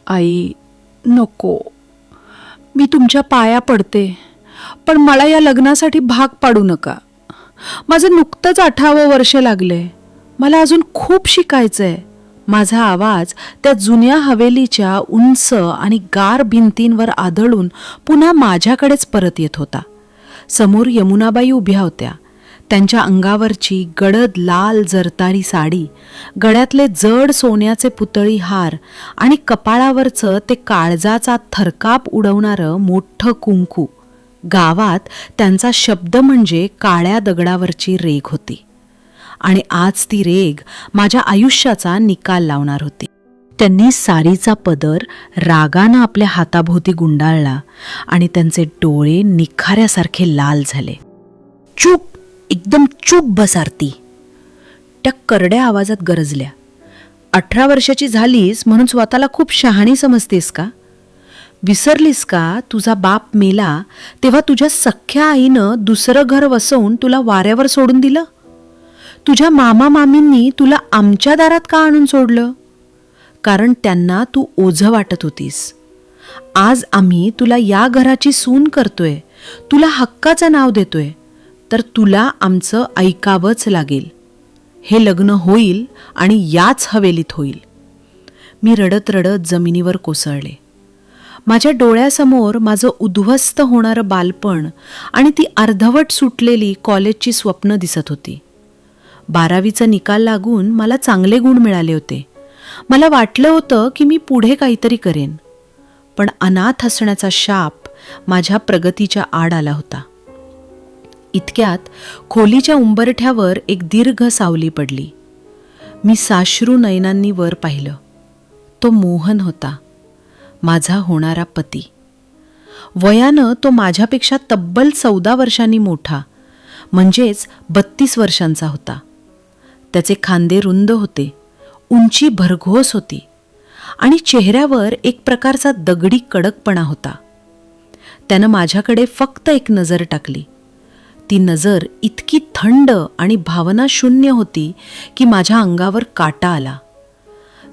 आई, नको. मी तुमच्या पाया पडते, पण मला या लग्नासाठी भाग पाडू नका. माझं नुकतंच 18वं वर्ष लागलंय. मला अजून खूप शिकायचंय. माझा आवाज त्या जुन्या हवेलीच्या उंच आणि गार भिंतींवर आदळून पुन्हा माझ्याकडेच परत येत होता. समोर यमुनाबाई उभ्या होत्या. त्यांच्या अंगावरची गडद लाल जरतारी साडी, गळ्यातले जड सोन्याचे पुतळी हार आणि कपाळावरचं ते काळजाचा थरकाप उडवणारं मोठं कुंकू. गावात त्यांचा शब्द म्हणजे काळ्या दगडावरची रेघ होती. आणि आज ती रेघ माझ्या आयुष्याचा निकाल लावणार होती. त्यांनी सारीचा पदर रागानं आपल्या हाताभोवती गुंडाळला आणि त्यांचे डोळे निखाऱ्यासारखे लाल झाले. चूप, एकदम चूप बस आरती, त्या करड्या आवाजात गरजल्या. 18 वर्षाची झालीस म्हणून स्वतःला खूप शहाणी समजतेस का? विसरलीस का तुझा बाप मेला तेव्हा तुझ्या सख्ख्या आईनं दुसरं घर वसवून तुला वाऱ्यावर सोडून दिलं? तुझ्या मामा मामींनी तुला आमच्या दारात का आणून सोडलं? कारण त्यांना तू ओझं वाटत होतीस. आज आम्ही तुला या घराची सून करतोय, तुला हक्काचं नाव देतोय, तर तुला आमचं ऐकावंच लागेल. हे लग्न होईल आणि याच हवेलीत होईल. मी रडत रडत जमिनीवर कोसळले. माझ्या डोळ्यासमोर माझं उद्ध्वस्त होणारं बालपण आणि ती अर्धवट सुटलेली कॉलेजची स्वप्न दिसत होती. 12वीचा निकाल लागून मला चांगले गुण मिळाले होते. मला वाटलं होतं की मी पुढे काहीतरी करेन. पण अनाथ असण्याचा शाप माझ्या प्रगतीच्या आड आला होता. इतक्यात खोलीच्या उंबरठ्यावर एक दीर्घ सावली पडली. मी साश्रू नयनांनी वर पाहिलं. तो मोहन होता, माझा होणारा पती. वयानं तो माझ्यापेक्षा तब्बल 14 वर्षांनी मोठा, म्हणजेच 32 वर्षांचा होता. त्याचे खांदे रुंद होते, उंची भरघोस होती आणि चेहऱ्यावर एक प्रकारचा दगडी कडकपणा होता. त्यानं माझ्याकडे फक्त एक नजर टाकली. ती नजर इतकी थंड आणि भावनाशून्य होती की माझ्या अंगावर काटा आला.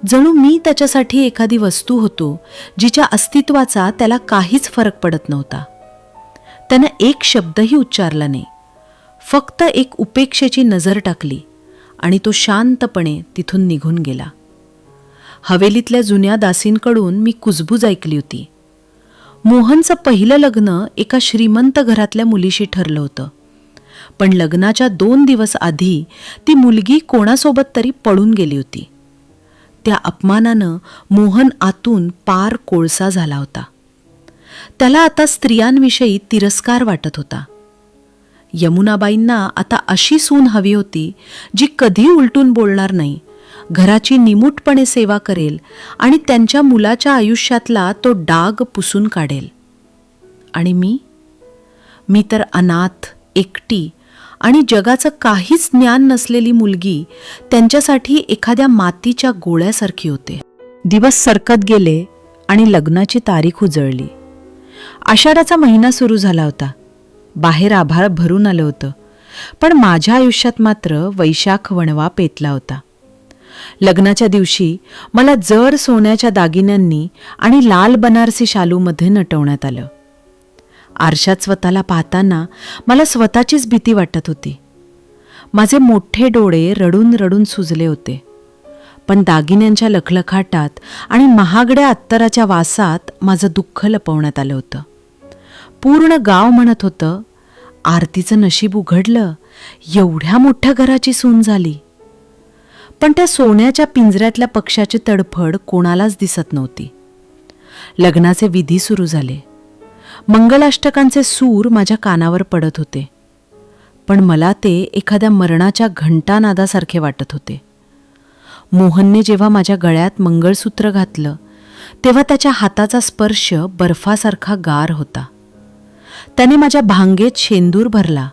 जणू मी त्याच्यासाठी एखादी वस्तू होतो जिच्या अस्तित्वाचा त्याला काहीच फरक पडत नव्हता. त्यानं एक शब्दही उच्चारला नाही, फक्त एक उपेक्षेची नजर टाकली आणि तो शांतपणे तिथून निघून गेला. हवेलीतल्या जुन्या दासींकडून मी कुजबूज ऐकली होती. मोहनचं पहिलं लग्न एका श्रीमंत घरातल्या मुलीशी ठरलं होतं, पण लग्नाच्या 2 दिवस आधी ती मुलगी कोणासोबत तरी पळून गेली होती. त्या अपमानानं मोहन आतून पार कोळसा झाला होता. त्याला आता स्त्रियांविषयी तिरस्कार वाटत होता. यमुनाबाईंना आता अशी सून हवी होती जी कधी उलटून बोलणार नाही, घराची निमूटपणे सेवा करेल आणि त्यांच्या मुलाच्या आयुष्यातला तो डाग पुसून काढेल. आणि मी तर अनाथ, एकटी आणि जगाचं काहीच ज्ञान नसलेली मुलगी त्यांच्यासाठी एखाद्या मातीच्या गोळ्यासारखी होते. दिवस सरकत गेले आणि लग्नाची तारीख उजळली. आषाढाचा महिना सुरू झाला होता. बाहेर आभाळ भरून आलं होतं, पण माझ्या आयुष्यात मात्र वैशाख वणवा पेटला होता. लग्नाच्या दिवशी मला जड सोन्याच्या दागिन्यांनी आणि लाल बनारसी शालूमध्ये नटवण्यात आलं. आरशात स्वतःला पाहताना मला स्वतःचीच भीती वाटत होती. माझे मोठे डोळे रडून रडून सुजले होते, पण दागिन्यांच्या लखलखाटात आणि महागड्या अत्तराच्या वासात माझं दुःख लपवण्यात आलं होतं. पूर्ण गाव म्हणत होतं, आरतीचं नशीब उघडलं, एवढ्या मोठ्या घराची सून झाली. पण त्या सोन्याच्या पिंजऱ्यातल्या पक्ष्याची तडफड कोणालाच दिसत नव्हती. लग्नाचे विधी सुरू झाले. मंगलाष्टकांचे सूर माझ्या कानावर पडत होते, पण मला ते एखाद्या मरणाच्या घंटानादासारखे वाटत होते. मोहनने जेव्हा माझ्या गळ्यात मंगळसूत्र घातलं तेव्हा त्याच्या हाताचा स्पर्श बर्फासारखा गार होता. त्याने माझ्या भांगेत शेंदूर भरला,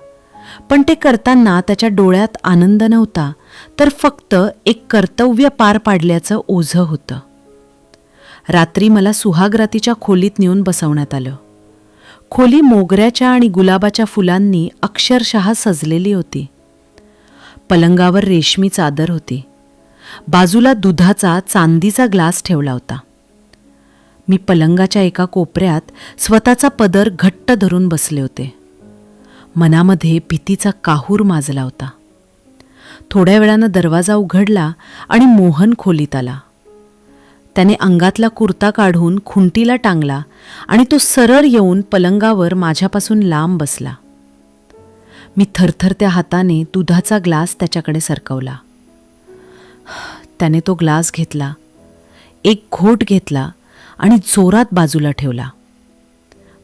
पण ते करताना त्याच्या डोळ्यात आनंद नव्हता, तर फक्त एक कर्तव्य पार पाडल्याचं ओझं होतं. रात्री मला सुहागरातीच्या खोलीत नेऊन बसवण्यात आलं. खोली मोगऱ्याच्या आणि गुलाबाच्या फुलांनी अक्षरशः सजलेली होती. पलंगावर रेशमी चादर होती. बाजूला दुधाचा चांदीचा ग्लास ठेवला होता. मी पलंगाच्या एका कोपऱ्यात स्वतःचा पदर घट्ट धरून बसले होते. मनामध्ये भीतीचा काहूर माजला होता. थोड्या वेळानं दरवाजा उघडला आणि मोहन खोलीत आला. त्याने अंगातला कुर्ता काढून खुंटीला टांगला आणि तो सरळ येऊन पलंगावर माझ्यापासून लांब बसला. मी थरथरत्या हाताने दुधाचा ग्लास त्याच्याकडे सरकवला. त्याने तो ग्लास घेतला, एक घोट घेतला आणि जोरात बाजूला ठेवला.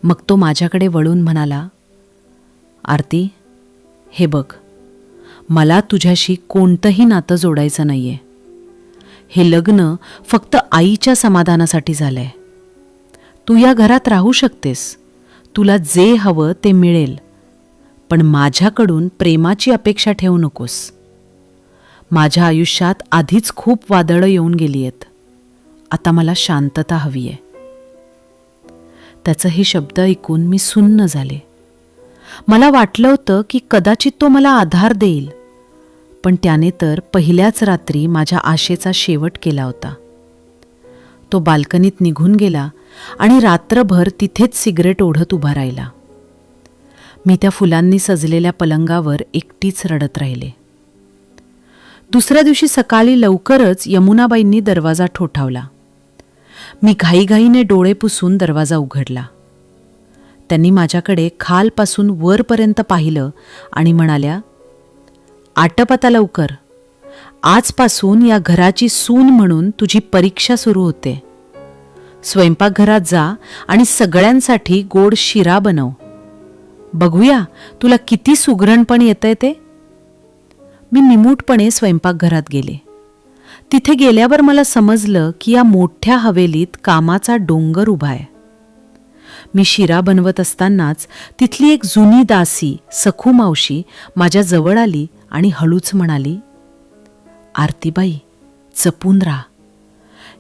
मग तो माझ्याकडे वळून म्हणाला, आरती, हे बघ, मला तुझ्याशी कोणतंही नातं जोडायचं नाहीये. हे लग्न फक्त आईच्या समाधानासाठी झालंय. तू या घरात राहू शकतेस, तुला जे हवं ते मिळेल, पण माझ्याकडून प्रेमाची अपेक्षा ठेवू नकोस. माझ्या आयुष्यात आधीच खूप वादळं येऊन गेली आहेत. आता मला शांतता हवी आहे. त्याचं हे शब्द ऐकून मी सुन्न झाले. मला वाटलं होतं की कदाचित तो मला आधार देईल, पण त्याने तर पहिल्याच रात्री माझ्या आशेचा शेवट केला होता. तो बाल्कनीत निघून गेला आणि रात्रभर तिथेच सिगरेट ओढत उभा राहिला. मी त्या फुलांनी सजलेल्या पलंगावर एकटीच रडत राहिले. दुसऱ्या दिवशी सकाळी लवकरच यमुनाबाईंनी दरवाजा ठोठावला. मी घाईघाईने डोळे पुसून दरवाजा उघडला. त्यांनी माझ्याकडे खालपासून वरपर्यंत पाहिलं आणि म्हणाल्या, आटप आता लवकर. आजपासून या घराची सून म्हणून तुझी परीक्षा सुरू होते. स्वयंपाकघरात जा आणि सगळ्यांसाठी गोड शिरा बनव. बघूया तुला किती सुगरणपण येतंय ते. मी निमूटपणे स्वयंपाकघरात गेले. तिथे गेल्यावर मला समजलं की या मोठ्या हवेलीत कामाचा डोंगर उभा आहे. मी शिरा बनवत असतानाच तिथली एक जुनी दासी सखू मावशी माझ्या जवळ आली आणि हळूच म्हणाली, आरतीबाई, जपून राहा.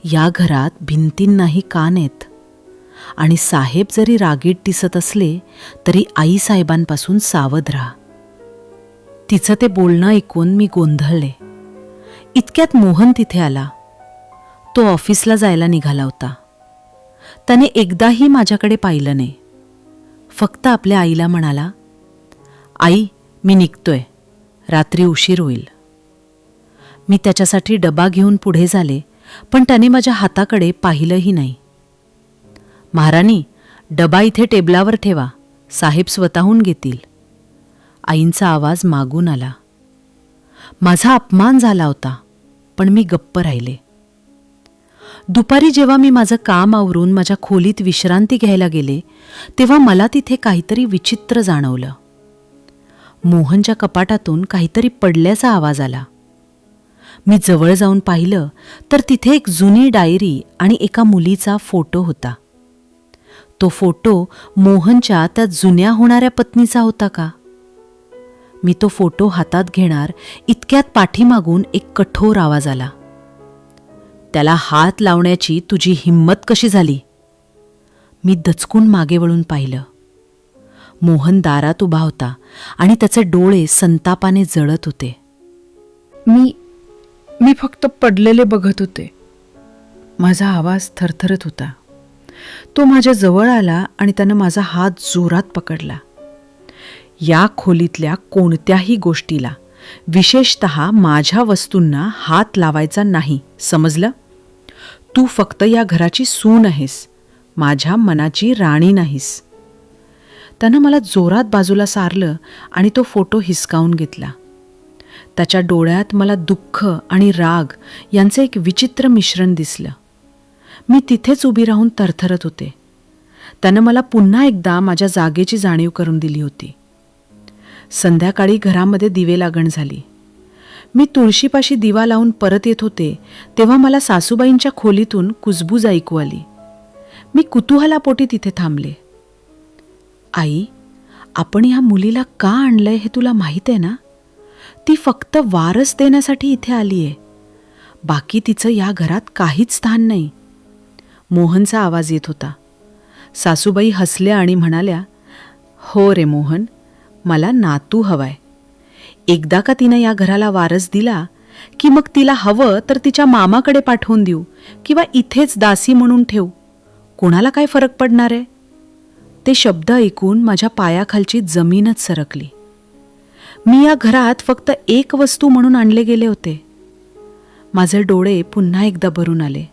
या घरात भिंतींनाही कान आहेत आणि साहेब जरी रागीट दिसत असले तरी आईसाहेबांपासून सावध राहा. तिचं ते बोलणं ऐकून मी गोंधळले. इतक्यात मोहन तिथे आला. तो ऑफिसला जायला निघाला होता. त्याने एकदाही माझ्याकडे पाहिलं नाही. फक्त आपल्या आईला म्हणाला, आई, मी निघतोय, रात्री उशीर होईल. मी त्याच्यासाठी डबा घेऊन पुढे झाले, पण त्याने माझ्या हाताकडे पाहिलंही नाही. महाराणी, डबा इथे टेबलावर ठेवा, साहेब स्वतःहून घेतील. आईंचा आवाज मागून आला. माझा अपमान झाला होता, पण मी गप्प राहिले. दुपारी जेव्हा मी माझं काम आवरून माझ्या खोलीत विश्रांती घ्यायला गेले, तेव्हा मला तिथे काहीतरी विचित्र जाणवलं. मोहनच्या कपाटातून काहीतरी पडल्याचा आवाज आला. मी जवळ जाऊन पाहिलं तर तिथे एक जुनी डायरी आणि एका मुलीचा फोटो होता. तो फोटो मोहनच्या त्या जुन्या होणाऱ्या पत्नीचा होता का? मी तो फोटो हातात घेणार इतक्यात पाठीमागून एक कठोर आवाज आला. त्याला हात लावण्याची तुझी हिंमत कशी झाली? मी दचकून मागे वळून पाहिलं. मोहन दारात उभा होता आणि त्याचे डोळे संतापाने जळत होते. मी फक्त पडलेले बघत होते. माझा आवाज थरथरत होता. तो माझ्या जवळ आला आणि त्यानं माझा हात जोरात पकडला. या खोलीतल्या कोणत्याही गोष्टीला, विशेषतः माझ्या वस्तूंना हात लावायचा नाही, समजलं? तू फक्त या घराची सून आहेस, माझ्या मनाची राणी नाहीस. त्यानं मला जोरात बाजूला सारलं आणि तो फोटो हिसकावून घेतला. त्याच्या डोळ्यात मला दुःख आणि राग यांचे एक विचित्र मिश्रण दिसलं. मी तिथेच उभी राहून थरथरत होते. त्यानं मला पुन्हा एकदा माझ्या जागेची जाणीव करून दिली होती. संध्याकाळी घरामध्ये दिवे लागण झाली. मी तुळशीपाशी दिवा लावून परत येत होते तेव्हा मला सासूबाईंच्या खोलीतून कुजबूज ऐकू आली. मी कुतूहलापोटी तिथे थांबले. आई, आपण ह्या मुलीला का आणलंय हे तुला माहीत आहे ना? ती फक्त वारस देण्यासाठी इथे आली आहे. बाकी तिचं या घरात काहीच स्थान नाही. मोहनचा आवाज येत होता. सासूबाई हसल्या आणि म्हणाल्या, हो रे मोहन, मला नातू हवाय. एकदा का तिनं या घराला वारस दिला की मग तिला हवं तर तिच्या मामाकडे पाठवून देऊ किंवा इथेच दासी म्हणून ठेवू. कोणाला काय फरक पडणार आहे? ते शब्द ऐकून माझ्या पायाखालची जमीनच सरकली. मी या घरात फक्त एक वस्तू म्हणून आणले गेले होते. माझे डोळे पुन्हा एकदा भरून आले.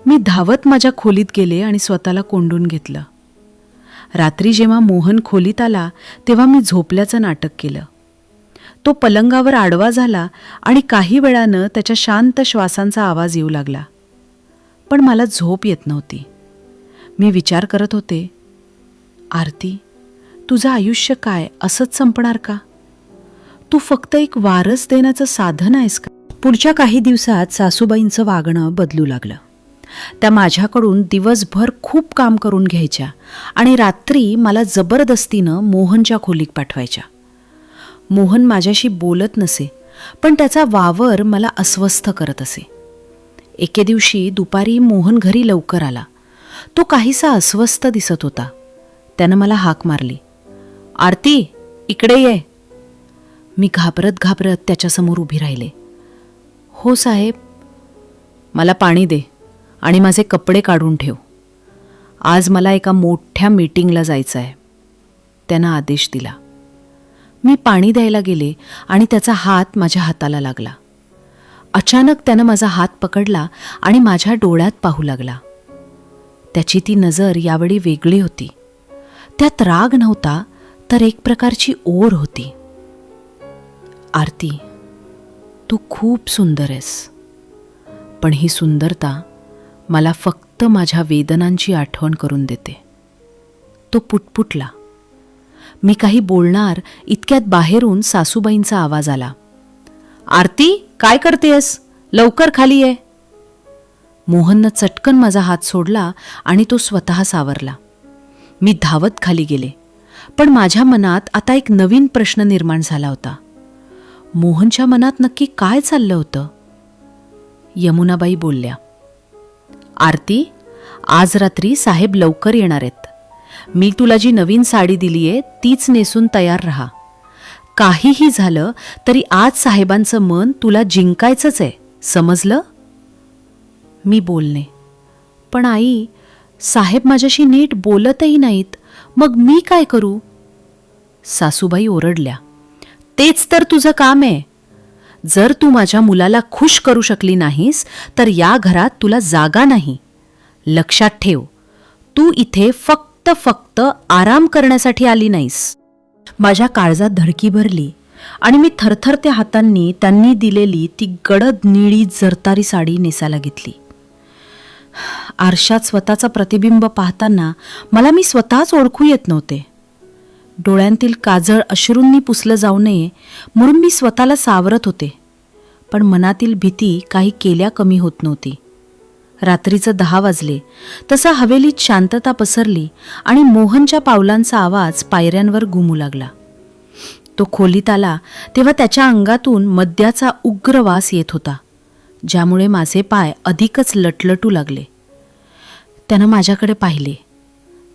मी धावत माझ्या खोलीत गेले आणि स्वतःला कोंडून घेतलं. रात्री जेव्हा मोहन खोलीत आला तेव्हा मी झोपल्याचं नाटक केलं. तो पलंगावर आडवा झाला आणि काही वेळानं त्याच्या शांत श्वासांचा आवाज येऊ लागला. पण मला झोप येत नव्हती. मी विचार करत होते, आरती, तुझं आयुष्य काय असंच संपणार का? तू फक्त एक वारस देण्याचं साधन आहेस का? पुढच्या काही दिवसात सासूबाईंचं वागणं बदलू लागलं. त्या माझ्याकडून दिवसभर खूप काम करून घ्यायच्या आणि रात्री मला जबरदस्तीनं मोहनच्या खोलीत पाठवायच्या. मोहन माझ्याशी बोलत नसे, पण त्याचा वावर मला अस्वस्थ करत असे. एके दिवशी दुपारी मोहन घरी लवकर आला. तो काहीसा अस्वस्थ दिसत होता. त्यानं मला हाक मारली, आरती, इकडे ये. मी घाबरत घाबरत त्याच्यासमोर उभी राहिले. हो साहेब. मला पाणी दे आणि माझे कपडे काढून ठेव. आज मला एका मोठ्या मीटिंगला जायचं आहे, त्यानं आदेश दिला. मी पाणी द्यायला गेले आणि त्याचा हात माझ्या हाताला लागला. अचानक त्यानं माझा हात पकडला आणि माझ्या डोळ्यात पाहू लागला. त्याची ती नजर यावेळी वेगळी होती. त्यात राग नव्हता, तर एक प्रकारची ओढ होती. आरती, तू खूप सुंदर आहेस, पण ही सुंदरता मला फक्त माझ्या वेदनांची आठवण करून देते. तो पुटपुटला. मी काही बोलणार इतक्यात बाहेरून सासूबाईंचा आवाज आला, आरती, काय करतेस? लवकर खाली ये. मोहननं चटकन माझा हात सोडला आणि तो स्वतः सावरला. मी धावत खाली गेले, पण माझ्या मनात आता एक नवीन प्रश्न निर्माण झाला होता. मोहनच्या मनात नक्की काय चाललं होतं? यमुनाबाई बोलल्या, आरती, आज रात्री साहेब लवकर येणार आहेत. मी तुला जी नवीन साडी दिलीये तीच नेसून तयार राहा. काहीही झालं तरी आज साहेबांचं मन तुला जिंकायचंच आहे, समजलं? मी बोलणे, पण आई, साहेब माझ्याशी नीट बोलतही नाहीत, मग मी काय करू? सासूबाई ओरडल्या, तेच तर तुझं काम आहे. जर तू माझ्या मुलाला खुश करू शकली नाहीस तर या घरात तुला जागा नाही. लक्षात ठेव, तू इथे फक्त आराम करण्यासाठी आली नाहीस. माझ्या काळजात धडकी भरली आणि मी थरथरत्या हातांनी त्यांनी दिलेली ती गडद निळी जरतारी साडी नेसायला घेतली. आरशात स्वतःचं प्रतिबिंब पाहताना मला मी स्वतःच ओळखू येत नव्हते. डोळ्यांतील काजळ अश्रूंनी पुसलं जाऊ नये म्हणून मी स्वतःला सावरत होते, पण मनातील भीती काही केल्या कमी होत नव्हती. रात्रीचं 10 वाजले तसा हवेलीत शांतता पसरली आणि मोहनच्या पावलांचा आवाज पायऱ्यांवर घुमू लागला. तो खोलीत आला तेव्हा त्याच्या अंगातून मद्याचा उग्र वास येत होता, ज्यामुळे माझे पाय अधिकच लटलटू लागले. त्यानं माझ्याकडे पाहिले.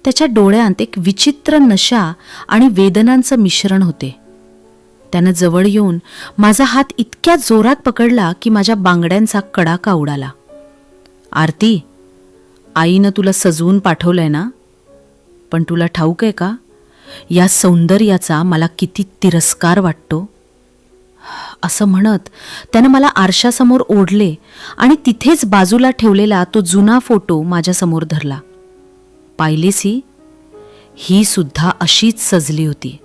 त्याच्या डोळ्यांत एक विचित्र नशा आणि वेदनांचं मिश्रण होते. त्यानं जवळ येऊन माझा हात इतक्या जोरात पकडला की माझ्या बांगड्यांचा कडाका उडाला. आरती, आईनं तुला सजवून पाठवलंय ना, पण तुला ठाऊक आहे का, या सौंदर्याचा मला किती तिरस्कार वाटतो. असं म्हणत त्यानं मला आरशासमोर ओढले आणि तिथेच बाजूला ठेवलेला तो जुना फोटो माझ्यासमोर धरला. पाहिलेसी, ही सुद्धा अशीच सजली होती.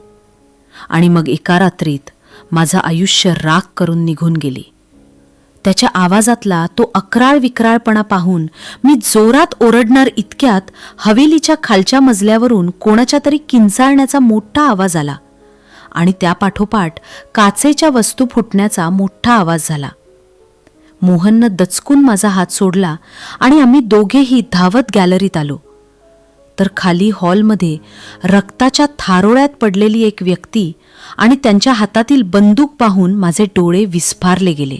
आणि मग एका रात्रीत माझं आयुष्य राख करून निघून गेली. त्याच्या आवाजातला तो अक्राळ विक्राळपणा पाहून मी जोरात ओरडणार इतक्यात हवेलीच्या खालच्या मजल्यावरून कोणाच्या तरी किंचाळण्याचा मोठा आवाज आला आणि त्यापाठोपाठ काचेच्या वस्तू फुटण्याचा मोठा आवाज झाला. मोहननं दचकून माझा हात सोडला आणि आम्ही दोघेही धावत गॅलरीत आलो. तर खाली हॉलमध्ये रक्ताच्या थारोळ्यात पडलेली एक व्यक्ती आणि त्यांच्या हातातील बंदूक पाहून माझे डोळे विस्फारले गेले.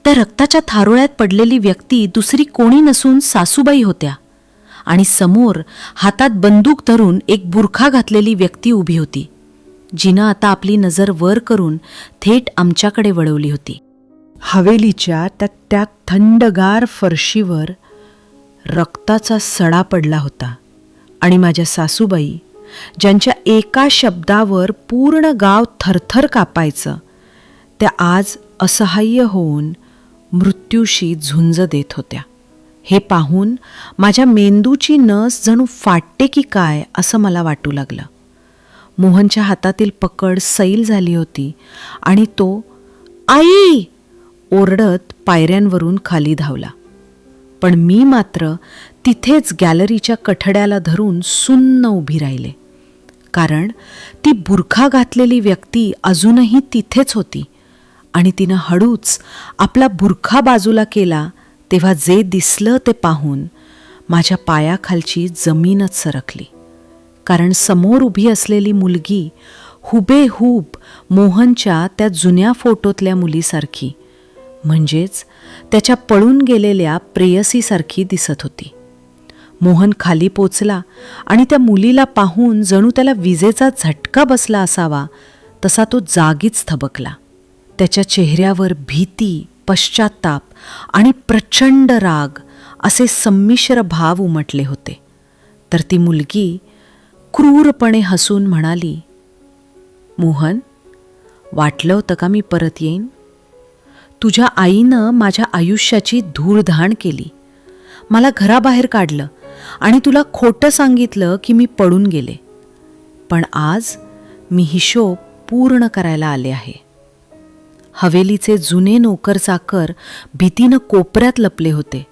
त्या रक्ताच्या थारोळ्यात पडलेली व्यक्ती दुसरी कोणी नसून सासूबाई होत्या आणि समोर हातात बंदूक धरून एक बुरखा घातलेली व्यक्ती उभी होती, जिनं आता आपली नजर वर करून थेट आमच्याकडे वळवली होती. हवेलीच्या त्या थंडगार फरशीवर रक्ताचा सडा पडला होता आणि माझ्या सासूबाई, ज्यांच्या एका शब्दावर पूर्ण गाव थरथर कापायचं, त्या आज असहाय्य होऊन मृत्यूशी झुंज देत होत्या. हे पाहून माझ्या मेंदूची नस जणू फाटते की काय असं मला वाटू लागलं. मोहनच्या हातातील पकड सैल झाली होती आणि तो आई ओरडत पायऱ्यांवरून खाली धावला. पण मी मात्र तिथेच गॅलरीच्या कठड्याला धरून सुन्न उभी राहिले, कारण ती बुरखा घातलेली व्यक्ती अजूनही तिथेच होती आणि तिनं हळूच आपला बुरखा बाजूला केला तेव्हा जे दिसलं ते पाहून माझ्या पायाखालची जमीनच सरकली. कारण समोर उभी असलेली मुलगी हुबेहूब मोहनच्या त्या जुन्या फोटोतल्या मुलीसारखी, म्हणजेच त्याच्या पळून गेलेल्या प्रेयसीसारखी दिसत होती. मोहन खाली पोचला आणि त्या मुलीला पाहून जणू त्याला विजेचा झटका बसला असावा तसा तो जागीच थबकला. त्याच्या चेहऱ्यावर भीती, पश्चात्ताप आणि प्रचंड राग असे संमिश्र भाव उमटले होते. तर ती मुलगी क्रूरपणे हसून म्हणाली, मोहन, वाटलं होतं का मी परत येईन? तुझ्या आईनं माझ्या आयुष्याची धूळधाण केली, मला घराबाहेर काढलं आणि तुला खोटं सांगितलं की मी पळून गेले. पण आज मी हिशोब पूर्ण करायला आले आहे. हवेलीचे जुने नोकर चाकर भीतीनं कोपऱ्यात लपले होते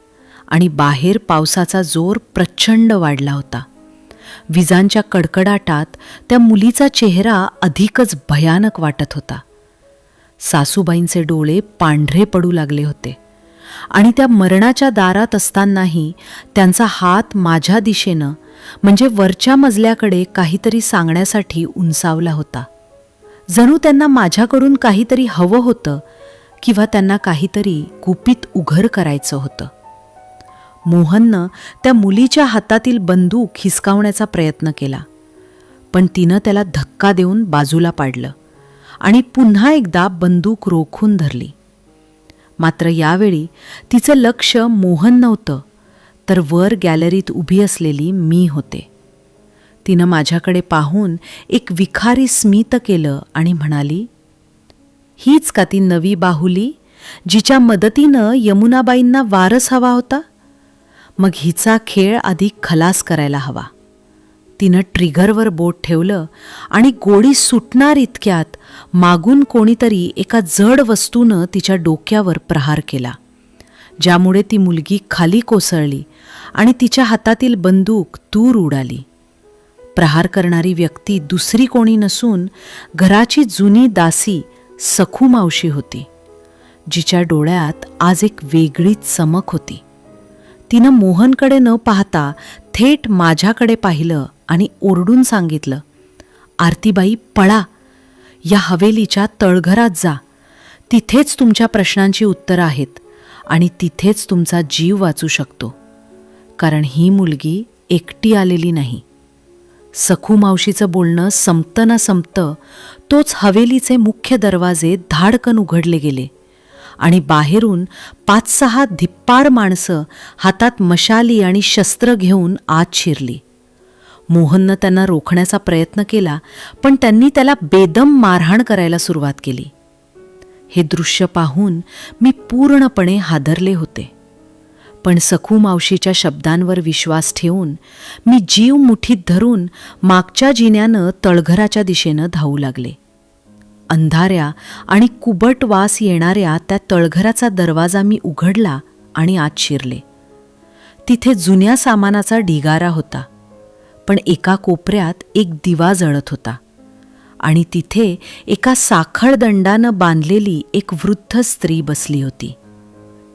आणि बाहेर पावसाचा जोर प्रचंड वाढला होता. विजांच्या कडकडाटात त्या मुलीचा चेहरा अधिकच भयानक वाटत होता. सासूबाईंचे डोळे पांढरे पडू लागले होते आणि त्या मरणाच्या दारात असतानाही त्यांचा हात माझ्या दिशेनं, म्हणजे वरच्या मजल्याकडे काहीतरी सांगण्यासाठी उंचावला होता. जणू त्यांना माझ्याकडून काहीतरी हवं होतं किंवा त्यांना काहीतरी गुपित उघड करायचं होतं. मोहननं त्या मुलीच्या हातातील बंदूक हिसकावण्याचा प्रयत्न केला, पण तिनं त्याला धक्का देऊन बाजूला पाडलं आणि पुन्हा एकदा बंदूक रोखून धरली. मात्र यावेळी तिचं लक्ष मोहन नव्हतं, तर वर गॅलरीत उभी असलेली मी होते. तिनं माझ्याकडे पाहून एक विखारी स्मित केलं आणि म्हणाली, हीच का ती नवी बाहुली जिच्या मदतीनं यमुनाबाईंना वारस हवा होता? मग हिचा खेळ अधिक खलास करायला हवा. तिनं ट्रिगरवर बोट ठेवलं आणि गोळी सुटणार इतक्यात मागून कोणीतरी एका जड वस्तूनं तिच्या डोक्यावर प्रहार केला, ज्यामुळे ती मुलगी खाली कोसळली आणि तिच्या हातातील बंदूक दूर उडाली. प्रहार करणारी व्यक्ती दुसरी कोणी नसून घराची जुनी दासी सखू मावशी होती, जिच्या डोळ्यात आज एक वेगळीच चमक होती. तिनं मोहनकडे न पाहता थेट माझ्याकडे पाहिलं आणि ओरडून सांगितलं, आरतीबाई, पळा, या हवेलीच्या तळघरात जा. तिथेच तुमच्या प्रश्नांची उत्तरं आहेत आणि तिथेच तुमचा जीव वाचू शकतो. कारण ही मुलगी एकटी आलेली नाही. सखू मावशीचं बोलणं संपतं ना संपतं तोच हवेलीचे मुख्य दरवाजे धाडकन उघडले गेले आणि बाहेरून 5-6 धिप्पाड माणसं हातात मशाली आणि शस्त्र घेऊन आत शिरली. मोहननं त्यांना रोखण्याचा प्रयत्न केला, पण त्यांनी त्याला बेदम मारहाण करायला सुरुवात केली. हे दृश्य पाहून मी पूर्णपणे हादरले होते. पण सखू मावशीच्या शब्दांवर विश्वास ठेवून मी जीव मुठीत धरून मागच्या जिन्यानं तळघराच्या दिशेनं धावू लागले. अंधाऱ्या आणि कुबट वास येणाऱ्या त्या तळघराचा दरवाजा मी उघडला आणि आत शिरले. तिथे जुन्या सामानाचा ढिगारा होता, पण एका कोपऱ्यात एक दिवा जळत होता आणि तिथे एका साखळदंडानं बांधलेली एक वृद्ध स्त्री बसली होती,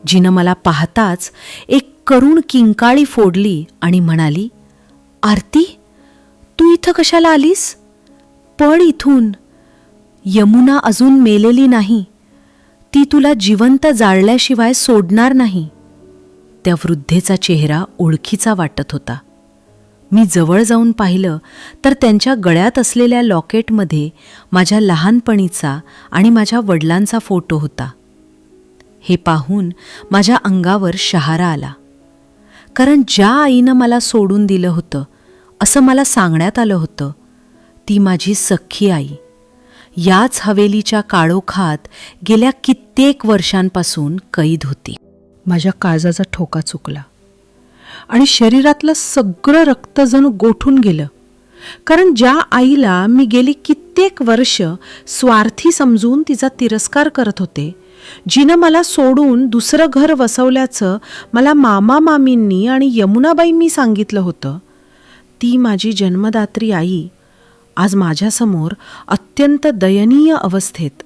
जिनं मला पाहताच एक करुण किंकाळी फोडली आणि म्हणाली, आरती, तू इथं कशाला आलीस? पळ इथून. यमुना अजून मेलेली नाही, ती तुला जिवंत जाळल्याशिवाय सोडणार नाही. त्या वृद्धेचा चेहरा ओळखीचा वाटत होता. मी जवळ जाऊन पाहिलं तर त्यांच्या गळ्यात असलेल्या लॉकेटमध्ये माझ्या लहानपणीचा आणि माझ्या वडिलांचा फोटो होता. हे पाहून माझ्या अंगावर शहारा आला, कारण ज्या आईनं मला सोडून दिलं होतं असं मला सांगण्यात आलं होतं, ती माझी सख्खी आई याच हवेलीच्या काळोखात गेल्या कित्येक वर्षांपासून कैद होती. माझ्या काळजाचा ठोका चुकला आणि शरीरातलं सगळं रक्त जणू गोठून गेलं. कारण ज्या आईला मी गेली कित्येक वर्ष स्वार्थी समजून तिचा तिरस्कार करत होते, जिनं मला सोडून दुसरं घर वसवल्याचं मला मामा मामींनी आणि यमुनाबाईंनी सांगितलं होतं, ती माझी जन्मदात्री आई आज माझ्यासमोर अत्यंत दयनीय अवस्थेत,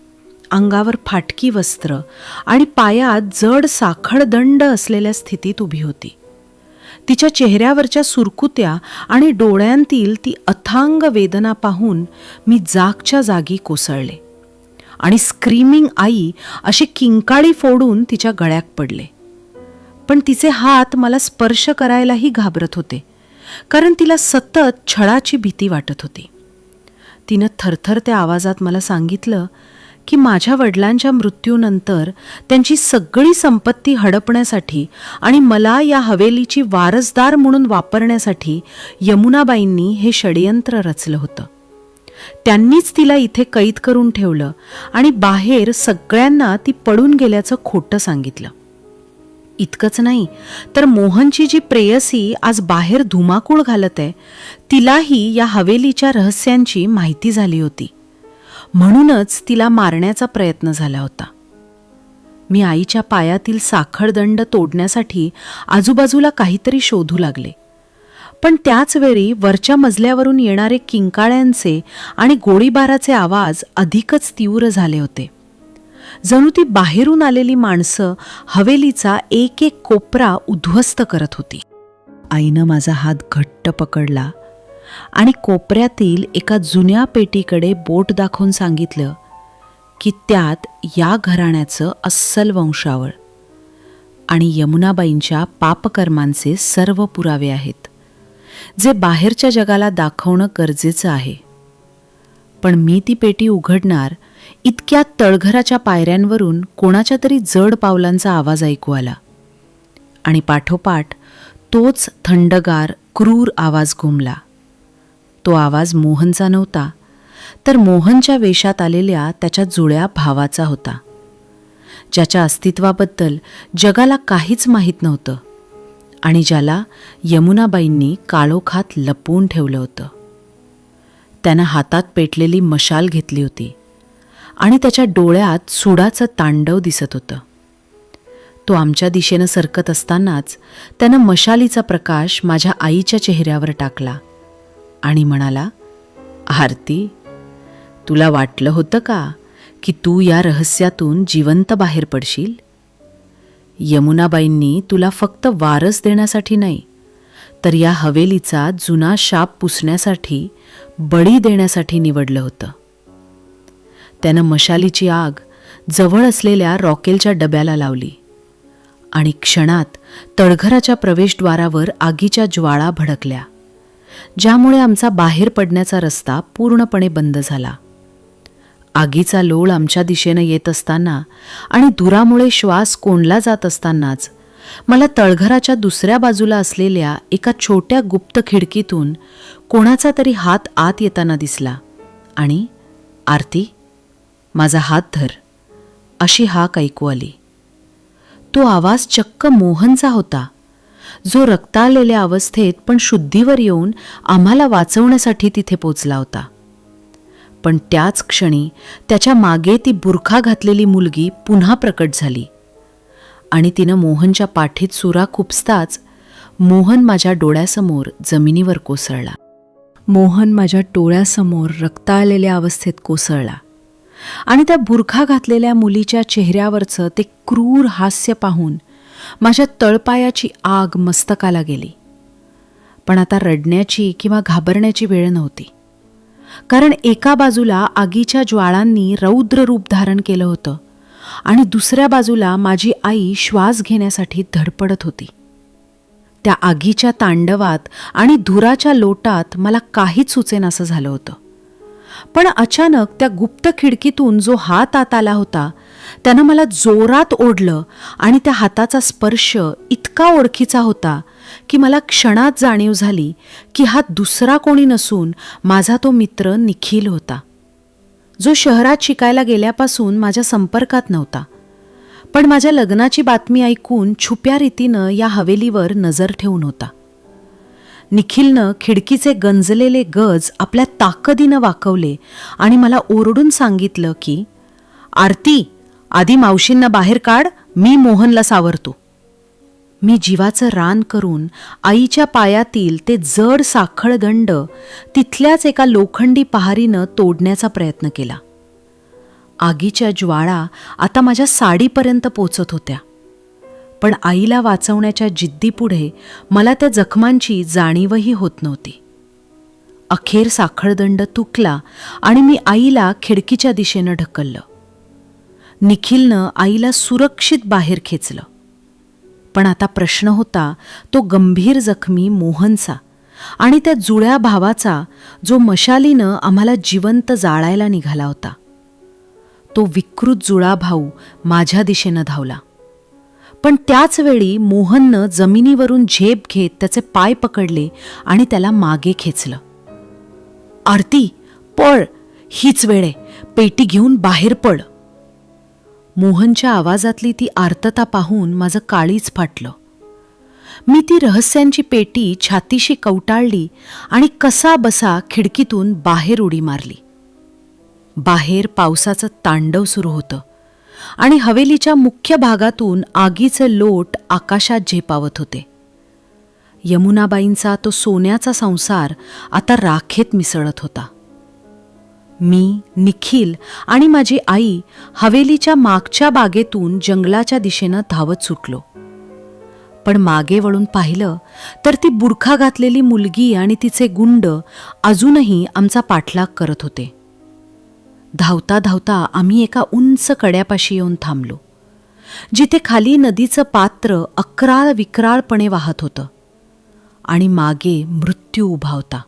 अंगावर फाटकी वस्त्र आणि पायात जड साखळदंड असलेल्या स्थितीत उभी होती. तिच्या चेहऱ्यावरच्या सुरकुत्या आणि डोळ्यांतील ती अथांग वेदना पाहून मी जागच्या जागी कोसळले आणि स्क्रीमिंग आई अशी किंकाळी फोडून तिच्या गळ्यात पडले. पण तिचे हात मला स्पर्श करायलाही घाबरत होते, कारण तिला सतत छळाची भीती वाटत होती. तिनं थरथरत्या आवाजात मला सांगितलं की माझ्या वडिलांच्या मृत्यूनंतर त्यांची सगळी संपत्ती हडपण्यासाठी आणि मला या हवेलीची वारसदार म्हणून वापरण्यासाठी यमुनाबाईंनी हे षडयंत्र रचलं होतं. त्यांनीच तिला इथे कैद करून ठेवलं आणि बाहेर सगळ्यांना ती पळून गेल्याचं खोटं सांगितलं. इतकंच नाही तर मोहनची जी प्रेयसी आज बाहेर धुमाकूळ घालत आहे, तिलाही या हवेलीच्या रहस्यांची माहिती झाली होती. म्हणूनच तिला मारण्याचा प्रयत्न झाला होता. मी आईच्या पायातील साखळदंड तोडण्यासाठी आजूबाजूला काहीतरी शोधू लागले. पण त्याच वेळी वरच्या मजल्यावरून येणारे किंकाळ्यांचे आणि गोळीबाराचे आवाज अधिकच तीव्र झाले होते. जणू ती बाहेरून आलेली माणसं हवेलीचा एक एक कोपरा उद्ध्वस्त करत होती. आईनं माझा हात घट्ट पकडला आणि कोपऱ्यातील एका जुन्या पेटीकडे बोट दाखवून सांगितलं की त्यात या घराण्याचं अस्सल वंशावळ आणि यमुनाबाईंच्या पापकर्मांचे सर्व पुरावे आहेत, जे बाहेरच्या जगाला दाखवणं गरजेचं आहे. पण मी ती पेटी उघडणार इतक्या तळघराच्या पायऱ्यांवरून कोणाच्या तरी जड पावलांचा आवाज ऐकू आला आणि पाठोपाठ तोच थंडगार क्रूर आवाज घुमला. तो आवाज मोहनचा नव्हता, तर मोहनच्या वेशात आलेल्या त्याच्या जुळ्या भावाचा होता, ज्याच्या अस्तित्वाबद्दल जगाला काहीच माहीत नव्हतं आणि ज्याला यमुनाबाईंनी काळोखात लपवून ठेवलं होतं. त्यानं हातात पेटलेली मशाल घेतली होती आणि त्याच्या डोळ्यात सुडाचं तांडव दिसत होतं. तो आमच्या दिशेनं सरकत असतानाच त्यानं मशालीचा प्रकाश माझ्या आईच्या चेहऱ्यावर टाकला आणि म्हणाला, आरती, तुला वाटलं होतं का की तू या रहस्यातून जिवंत बाहेर पडशील? यमुनाबाईंनी तुला फक्त वारस देण्यासाठी नाही, तर या हवेलीचा जुना शाप पुसण्यासाठी, बळी देण्यासाठी निवडलं होतं. त्यानं मशालीची आग जवळ असलेल्या रॉकेलच्या डब्याला लावली आणि क्षणात तळघराच्या प्रवेशद्वारावर आगीच्या ज्वाळा भडकल्या, ज्यामुळे आमचा बाहेर पडण्याचा रस्ता पूर्णपणे बंद झाला. आगीचा लोळ आमच्या दिशेनं येत असताना आणि धुरामुळे श्वास कोंडला जात असतानाच मला तळघराच्या दुसऱ्या बाजूला असलेल्या एका छोट्या गुप्त खिडकीतून कोणाचा तरी हात आत येताना दिसला आणि आरती, माझा हात धर, अशी हाक ऐकू आली. तो आवाज चक्क मोहनचा होता, जो रक्ताळलेल्या अवस्थेत पण शुद्धीवर येऊन आम्हाला वाचवण्यासाठी तिथे पोचला होता. पण त्याच क्षणी त्याच्या मागे ती बुरखा घातलेली मुलगी पुन्हा प्रकट झाली आणि तिनं मोहनच्या पाठीत सुरा खुपसताच मोहन माझ्या डोळ्यासमोर जमिनीवर कोसळला. मोहन माझ्या डोळ्यासमोर रक्ताळलेल्या अवस्थेत कोसळला आणि त्या बुरखा घातलेल्या मुलीच्या चेहऱ्यावरचं ते क्रूर हास्य पाहून माझ्या तळपायाची आग मस्तकाला गेली. पण आता रडण्याची किंवा घाबरण्याची वेळ नव्हती, कारण एका बाजूला आगीच्या ज्वाळांनी रौद्र रूप धारण केलं होतं आणि दुसऱ्या बाजूला माझी आई श्वास घेण्यासाठी धडपडत होती. त्या आगीच्या तांडवात आणि धुराच्या लोटात मला काहीच सुचेनासं झालं होतं. पण अचानक त्या गुप्त खिडकीतून जो हात आत आला होता त्यानं मला जोरात ओढलं आणि त्या हाताचा स्पर्श इतका ओळखीचा होता की मला क्षणात जाणीव झाली की हा दुसरा कोणी नसून माझा तो मित्र निखिल होता, जो शहरात शिकायला गेल्यापासून माझ्या संपर्कात नव्हता, पण माझ्या लग्नाची बातमी ऐकून छुप्या रीतीनं या हवेलीवर नजर ठेवून होता. निखिलनं खिडकीचे गंजलेले गज आपल्या ताकदीनं वाकवले आणि मला ओरडून सांगितलं की, आरती, आधी मावशींना बाहेर काढ, मी मोहनला सावरतो. मी जीवाचं रान करून आईच्या पायातील ते जड साखळदंड तिथल्याच एका लोखंडी पहारीनं तोडण्याचा प्रयत्न केला. आगीच्या ज्वाळा आता माझ्या साडीपर्यंत पोचत होत्या, पण आईला वाचवण्याच्या जिद्दीपुढे मला त्या जखमांची जाणीवही होत नव्हती. अखेर साखळदंड तुटला आणि मी आईला खिडकीच्या दिशेनं ढकललं. निखिलनं आईला सुरक्षित बाहेर खेचलं. पण आता प्रश्न होता तो गंभीर जखमी मोहनचा आणि त्या जुळ्या भावाचा, जो मशालीनं आम्हाला जिवंत जाळायला निघाला होता. तो विकृत जुळा भाऊ माझ्या दिशेनं धावला, पण त्याच वेळी मोहननं जमिनीवरून झेप घेत त्याचे पाय पकडले आणि त्याला मागे खेचलं. आरती, पळ, हीच वेळ आहे, पेटी घेऊन बाहेर पड. मोहनच्या आवाजातली ती आर्तता पाहून माझं काळीच फाटलं. मी ती रहस्यांची पेटी छातीशी कवटाळली आणि कसा बसा खिडकीतून बाहेर उडी मारली. बाहेर पावसाचं तांडव सुरू होतं आणि हवेलीच्या मुख्य भागातून आगीचे लोट आकाशात झेपावत होते. यमुनाबाईंचा तो सोन्याचा संसार आता राखेत मिसळत होता. मी, निखिल आणि माझी आई हवेलीच्या मागच्या बागेतून जंगलाच्या दिशेनं धावत सुटलो. पण मागे वळून पाहिलं तर ती बुरखा घातलेली मुलगी आणि तिचे गुंड अजूनही आमचा पाठलाग करत होते. धावता धावता आम्ही एका उंच कड्यापाशी येऊन थांबलो, जिथे खाली नदीचं पात्र अक्राळ विक्राळपणे वाहत होतं आणि मागे मृत्यू उभा होता.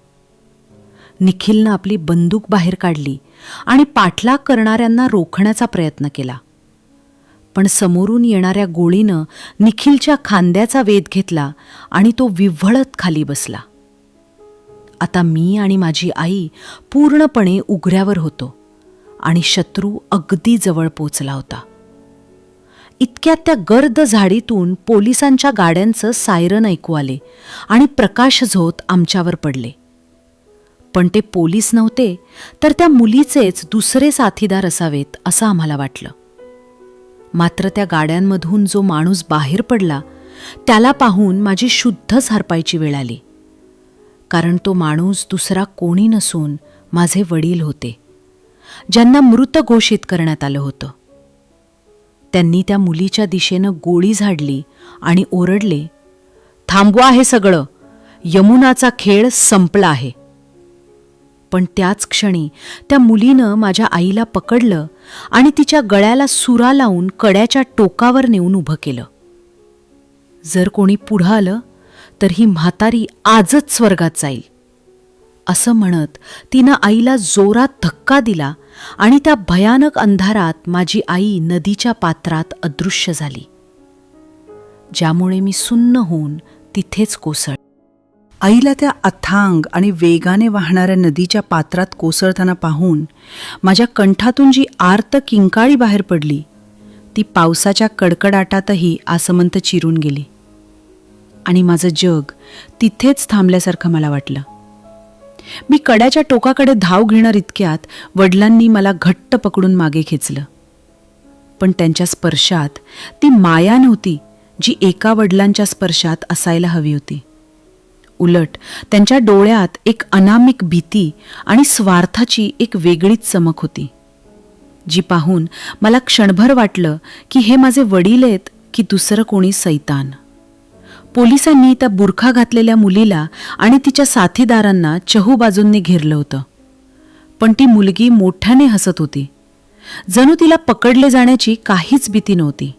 निखिलनं आपली बंदूक बाहेर काढली आणि पाठलाग करणाऱ्यांना रोखण्याचा प्रयत्न केला, पण समोरून येणाऱ्या गोळीनं निखिलच्या खांद्याचा वेध घेतला आणि तो विव्हळत खाली बसला. आता मी आणि माझी आई पूर्णपणे उघड्यावर होतो आणि शत्रू अगदी जवळ पोचला होता. इतक्यात त्या गर्द झाडीतून पोलिसांच्या गाड्यांचं सायरन ऐकू आले आणि प्रकाशझोत आमच्यावर पडले. पण ते पोलीस नव्हते, तर त्या मुलीचेच दुसरे साथीदार असावेत असं आम्हाला वाटलं. मात्र त्या गाड्यांमधून जो माणूस बाहेर पडला त्याला पाहून माझी शुद्धच हरपायची वेळ आली, कारण तो माणूस दुसरा कोणी नसून माझे वडील होते, ज्यांना मृत घोषित करण्यात आलं होतं. त्यांनी त्या मुलीच्या दिशेनं गोळी झाडली आणि ओरडले, थांबवा हे सगळं, यमुनाचा खेळ संपला आहे. पण त्याच क्षणी त्या मुलीनं माझ्या आईला पकडलं आणि तिच्या गळ्याला सुरा लावून कड्याच्या टोकावर नेऊन उभं केलं. जर कोणी पुढं आलं तर ही म्हातारी आजच स्वर्गात जाईल, असं म्हणत तिनं आईला जोरात धक्का दिला आणि त्या भयानक अंधारात माझी आई नदीच्या पात्रात अदृश्य झाली, ज्यामुळे मी सुन्न होऊन तिथेच कोसळले. आईला त्या अथांग आणि वेगाने वाहणाऱ्या नदीच्या पात्रात कोसळताना पाहून माझ्या कंठातून जी आर्त किंकाळी बाहेर पडली ती पावसाच्या कडकडाटातही आसमंत चिरून गेली आणि माझं जग तिथेच थांबल्यासारखं मला वाटलं. मी कड्याच्या टोकाकडे धाव घेणार इतक्यात वडिलांनी मला घट्ट पकडून मागे खेचलं. पण त्यांच्या स्पर्शात ती माया नव्हती जी एका वडिलांच्या स्पर्शात असायला हवी होती. उलट त्यांच्या डोळ्यात एक अनामिक भीती आणि स्वार्थाची एक वेगळीच चमक होती, जी पाहून मला क्षणभर वाटलं की हे माझे वडील आहेत की दुसरं कोणी सैतान. पोलिसांनी त्या बुरखा घातलेल्या मुलीला आणि तिच्या साथीदारांना चहूबाजूंनी घेरलं होतं, पण ती मुलगी मोठ्याने हसत होती, जणू तिला पकडले जाण्याची काहीच भीती नव्हती.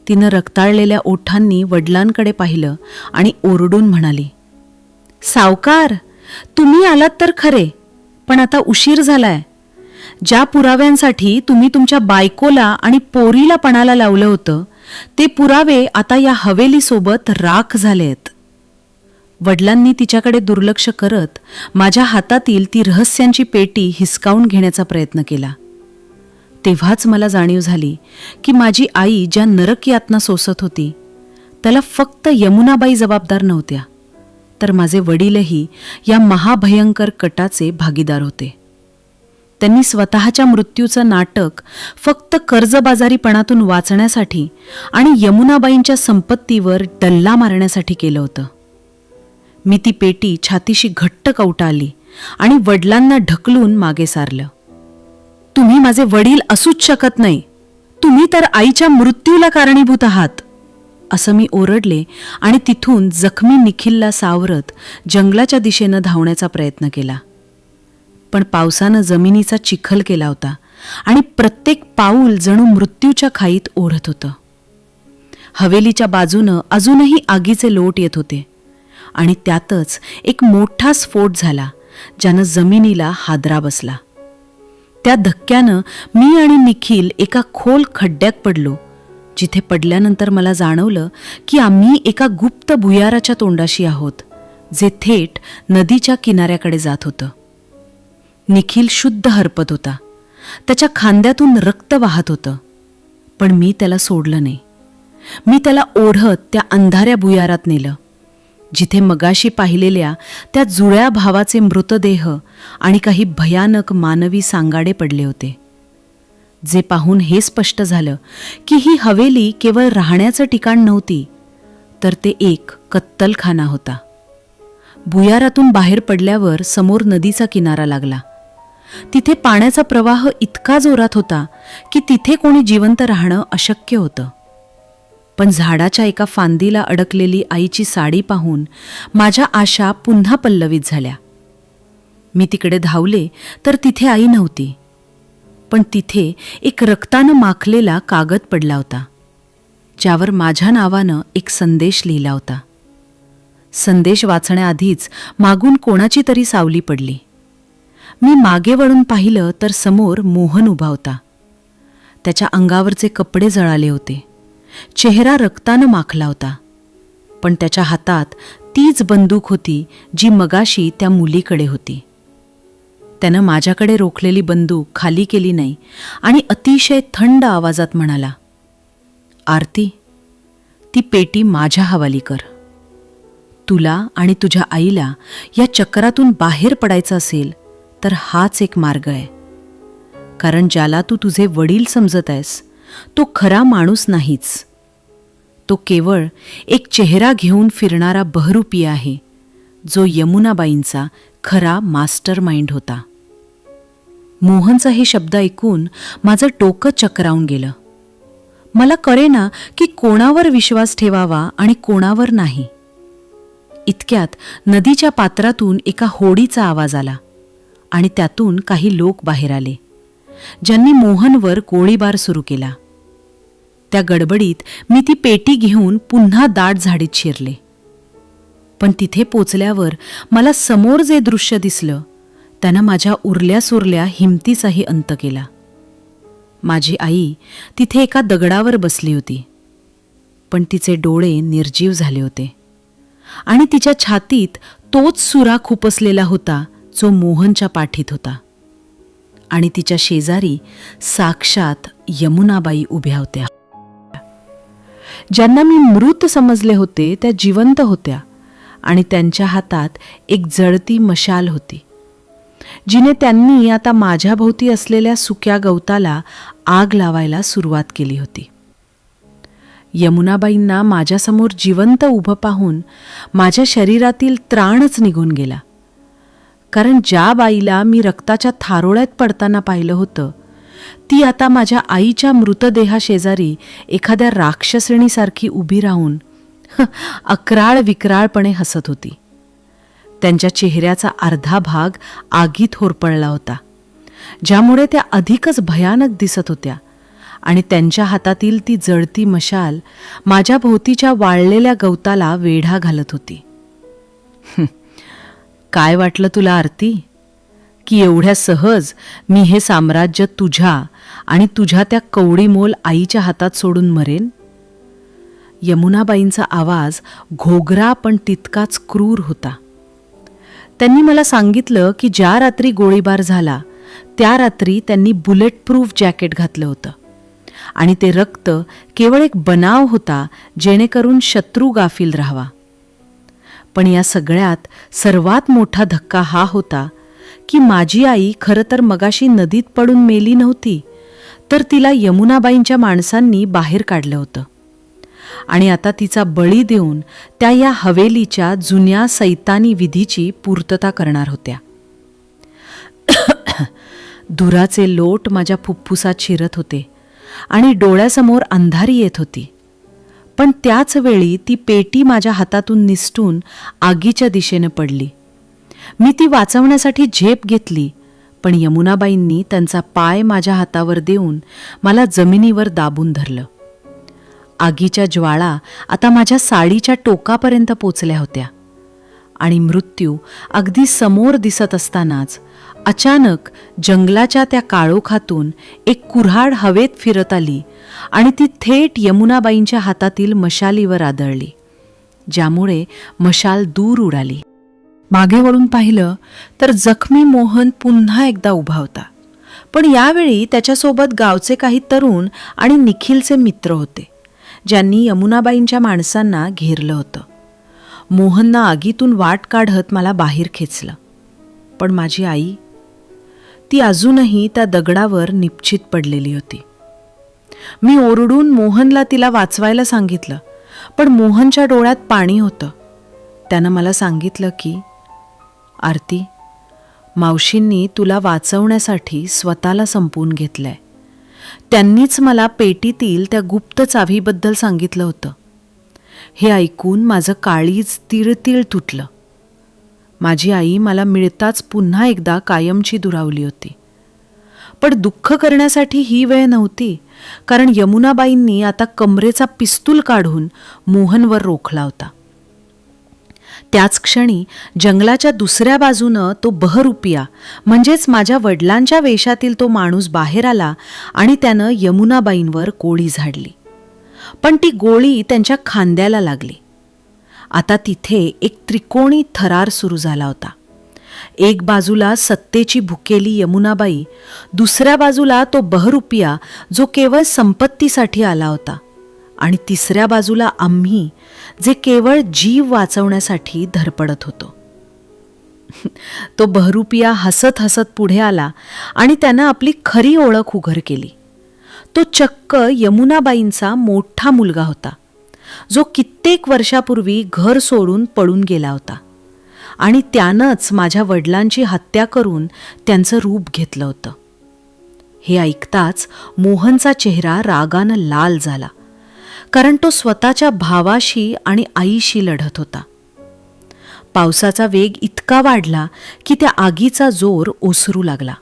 तिनं रक्ताळलेल्या ओठांनी वडिलांकडे पाहिलं आणि ओरडून म्हणाली, सावकार, तुम्ही आलात तर खरे, पण आता उशीर झालाय. ज्या पुराव्यांसाठी तुम्ही तुमच्या बायकोला आणि पोरीला पणाला लावलं होतं ते पुरावे आता या हवेलीसोबत राख झालेत. वडिलांनी तिच्याकडे दुर्लक्ष करत माझ्या हातातील ती रहस्यांची पेटी हिसकावून घेण्याचा प्रयत्न केला. तेव्हाच मला जाणीव झाली की माझी आई ज्या नरक यातना सोसत होती त्याला फक्त यमुनाबाई जबाबदार नव्हत्या, तर माझे वडीलही या महाभयंकर कटाचे भागीदार होते. त्यांनी स्वतःच्या मृत्यूचं नाटक फक्त कर्जबाजारीपणातून वाचण्यासाठी आणि यमुनाबाईंच्या संपत्तीवर डल्ला मारण्यासाठी केलं होतं. मी ती पेटी छातीशी घट्ट कवटाळली आणि वडिलांना ढकलून मागे सारलं. तुम्ही माझे वडील असूच शकत नाही, तुम्ही तर आईच्या मृत्यूला कारणीभूत आहात, असं मी ओरडले आणि तिथून जखमी निखिलला सावरत जंगलाच्या दिशेनं धावण्याचा प्रयत्न केला. पण पावसानं जमिनीचा चिखल केला होता आणि प्रत्येक पाऊल जणू मृत्यूच्या खाईत ओढत होतं. हवेलीच्या बाजूनं अजूनही आगीचे लोट येत होते आणि त्यातच एक मोठा स्फोट झाला ज्यानं जमिनीला हादरा बसला. त्या धक्क्यानं मी आणि निखिल एका खोल खड्ड्यात पडलो, जिथे पडल्यानंतर मला जाणवलं की आम्ही एका गुप्त भुयाराच्या तोंडाशी आहोत, जे थेट नदीच्या किनाऱ्याकडे जात होतं. निखिल शुद्ध हरपत होता, त्याच्या खांद्यातून रक्त वाहत होतं, पण मी त्याला सोडलं नाही. मी त्याला ओढत त्या अंधाऱ्या भुयारात नेलं, जिथे मगाशी पाहिलेल्या त्या जुळ्या भावाचे मृतदेह आणि काही भयानक मानवी सांगाडे पडले होते, जे पाहून हे स्पष्ट झालं की ही हवेली केवळ राहण्याचं ठिकाण नव्हती, तर ते एक कत्तलखाना होता. भुयारातून बाहेर पडल्यावर समोर नदीचा किनारा लागला. तिथे पाण्याचा प्रवाह इतका जोरात होता की तिथे कोणी जिवंत राहणं अशक्य होतं. पण झाडाच्या एका फांदीला अडकलेली आईची साडी पाहून माझ्या आशा पुन्हा पल्लवित झाल्या. मी तिकडे धावले तर तिथे आई नव्हती, पण तिथे एक रक्तानं माखलेला कागद पडला होता, ज्यावर माझ्या नावानं एक संदेश लिहिला होता. संदेश वाचण्याआधीच मागून कोणाची तरी सावली पडली. मी मागे वळून पाहिलं तर समोर मोहन उभा होता. त्याच्या अंगावरचे कपडे जळाले होते, चेहरा रक्तानं माखला होता, पण त्याच्या हातात तीच बंदूक होती जी मगाशी त्या मुलीकडे होती. त्यानं माझ्याकडे रोखलेली बंदूक खाली केली नाही आणि अतिशय थंड आवाजात म्हणाला, आरती, ती पेटी माझ्या हवाली कर. तुला आणि तुझ्या आईला या चक्रातून बाहेर पडायचं असेल तर हाच एक मार्ग आहे. कारण ज्याला तू तुझे वडील समजत आहेस तो खरा माणूस नाहीच. तो केवळ एक चेहरा घेऊन फिरणारा बहरूपिया आहे, जो यमुनाबाईंचा खरा मास्टर माइंड होता. मोहनचा हे शब्द ऐकून माझं डोकं चक्रावून गेलं. मला कळेना की कोणावर विश्वास ठेवावा आणि कोणावर नाही. इतक्यात नदीच्या पात्रातून एका होडीचा आवाज आला आणि त्यातून काही लोक बाहेर आले, ज्यांनी मोहनवर गोळीबार सुरू केला. त्या गडबडीत मी ती पेटी घेऊन पुन्हा दाट झाडीत शिरले. पण तिथे पोचल्यावर मला समोर जे दृश्य दिसलं त्यानं माझ्या उरल्या सुरल्या हिमतीचाही अंत केला. माझी आई तिथे एका दगडावर बसली होती, पण तिचे डोळे निर्जीव झाले होते आणि तिच्या छातीत तोच सुरा खुपसलेला होता जो मोहनच्या पाठीत होता. आणि तिच्या शेजारी साक्षात यमुनाबाई उभ्या होत्या. ज्यांना मी मृत समजले होते त्या जिवंत होत्या आणि त्यांच्या हातात एक जळती मशाल होती, जिने त्यांनी आता माझ्या भोवती असलेल्या सुक्या गवताला आग लावायला सुरुवात केली होती. यमुनाबाईंना माझ्यासमोर जिवंत उभं पाहून माझ्या शरीरातील त्राणच निघून गेला. कारण ज्या बाईला मी रक्ताच्या थारोळ्यात पडताना पाहिलं होतं ती आता माझ्या आईच्या मृतदेहाशेजारी एखाद्या राक्षसिणीसारखी उभी राहून अक्राळ विक्राळपणे हसत होती. त्यांच्या चेहऱ्याचा अर्धा भाग आगीत होरपळला होता, ज्यामुळे त्या अधिकच भयानक दिसत होत्या आणि त्यांच्या हातातील ती जळती मशाल माझ्या भोवतीच्या वाळलेल्या गवताला वेढा घालत होती. काय वाटलं तुला आरती, की एवढ्या सहज मी हे साम्राज्य तुझ्या आणि तुझ्या त्या कवडीमोल आईच्या हातात सोडून मरेन? यमुनाबाईंचा आवाज घोगरा पण तितकाच क्रूर होता. त्यांनी मला सांगितलं की ज्या रात्री गोळीबार झाला त्या रात्री त्यांनी बुलेट प्रूफ जॅकेट घातलं होतं आणि ते रक्त केवळ एक बनाव होता जेणेकरून शत्रू गाफील राहावा. पण या सगळ्यात सर्वात मोठा धक्का हा होता की माझी आई खरं तर मगाशी नदीत पडून मेली नव्हती, तर तिला यमुनाबाईंच्या माणसांनी बाहेर काढलं होतं आणि आता तिचा बळी देऊन त्या या हवेलीच्या जुन्या सैतानी विधीची पूर्तता करणार होत्या. धुराचे लोट माझ्या फुफ्फुसात शिरत होते आणि डोळ्यासमोर अंधारी येत होती. पण त्याच वेळी ती पेटी माझ्या हातातून निसटून आगीच्या दिशेने पडली. मी ती वाचवण्यासाठी झेप घेतली, पण यमुनाबाईंनी त्यांचा पाय माझ्या हातावर देऊन मला जमिनीवर दाबून धरलं. आगीच्या ज्वाळा आता माझ्या साडीच्या टोकापर्यंत पोचल्या होत्या आणि मृत्यू अगदी समोर दिसत असतानाच अचानक जंगलाच्या त्या काळोखातून एक कुऱ्हाड हवेत फिरत आली आणि ती थेट यमुनाबाईंच्या हातातील मशालीवर आदळली, ज्यामुळे मशाल दूर उडाली. मागे वळून पाहिलं तर जखमी मोहन पुन्हा एकदा उभा होता, पण यावेळी त्याच्यासोबत गावचे काही तरुण आणि निखिलचे मित्र होते, ज्यांनी यमुनाबाईंच्या माणसांना घेरलं होतं. मोहननं आगीतून वाट काढत मला बाहेर खेचलं, पण माझी आई ती अजूनही त्या दगडावर निपचित पडलेली होती. मी ओरडून मोहनला तिला वाचवायला सांगितलं, पण मोहनच्या डोळ्यात पाणी होतं. त्यानं मला सांगितलं की आरती, मावशींनी तुला वाचवण्यासाठी स्वतःला संपवून घेतलंय. त्यांनीच मला पेटीतील त्या गुप्त चावीबद्दल सांगितलं होतं. हे ऐकून माझं काळीज तिळतिळ तुटलं. माझी आई मला मिळताच पुन्हा एकदा कायमची दुरावली होती. पण दुःख करण्यासाठी ही वेळ नव्हती, कारण यमुनाबाईंनी आता कमरेचा पिस्तूल काढून मोहनवर रोखला होता. त्याच क्षणी जंगलाच्या दुसऱ्या बाजूनं तो बहरूपिया म्हणजेच माझ्या वडिलांच्या वेशातील तो माणूस बाहेर आला आणि त्यानं यमुनाबाईंवर गोळी झाडली. पण ती गोळी त्यांच्या खांद्याला लागली. आता तिथे एक त्रिकोणी थरार सुरू झाला होता. एक बाजूला सत्तेची भुकेली यमुनाबाई, दुसऱ्या बाजूला तो बहरूपिया जो केवळ संपत्तीसाठी आला होता, आणि तिसऱ्या बाजूला आम्ही जे केवळ जीव वाचवण्यासाठी धडपडत होतो. तो बहरूपिया हसत हसत पुढे आला आणि त्यानं आपली खरी ओळख उघड केली. तो चक्क यमुनाबाईंचा मोठा मुलगा होता, जो कित्येक वर्षापूर्वी घर सोडून पळून गेला होता आणि त्यानंच माझ्या वडिलांची हत्या करून त्यांचं रूप घेतलं होतं. हे ऐकताच मोहनचा चेहरा रागानं लाल झाला, कारण तो स्वतःच्या भावाशी आणि आईशी लढत होता. पावसाचा वेग इतका वाढला की त्या आगीचा जोर ओसरू लागला,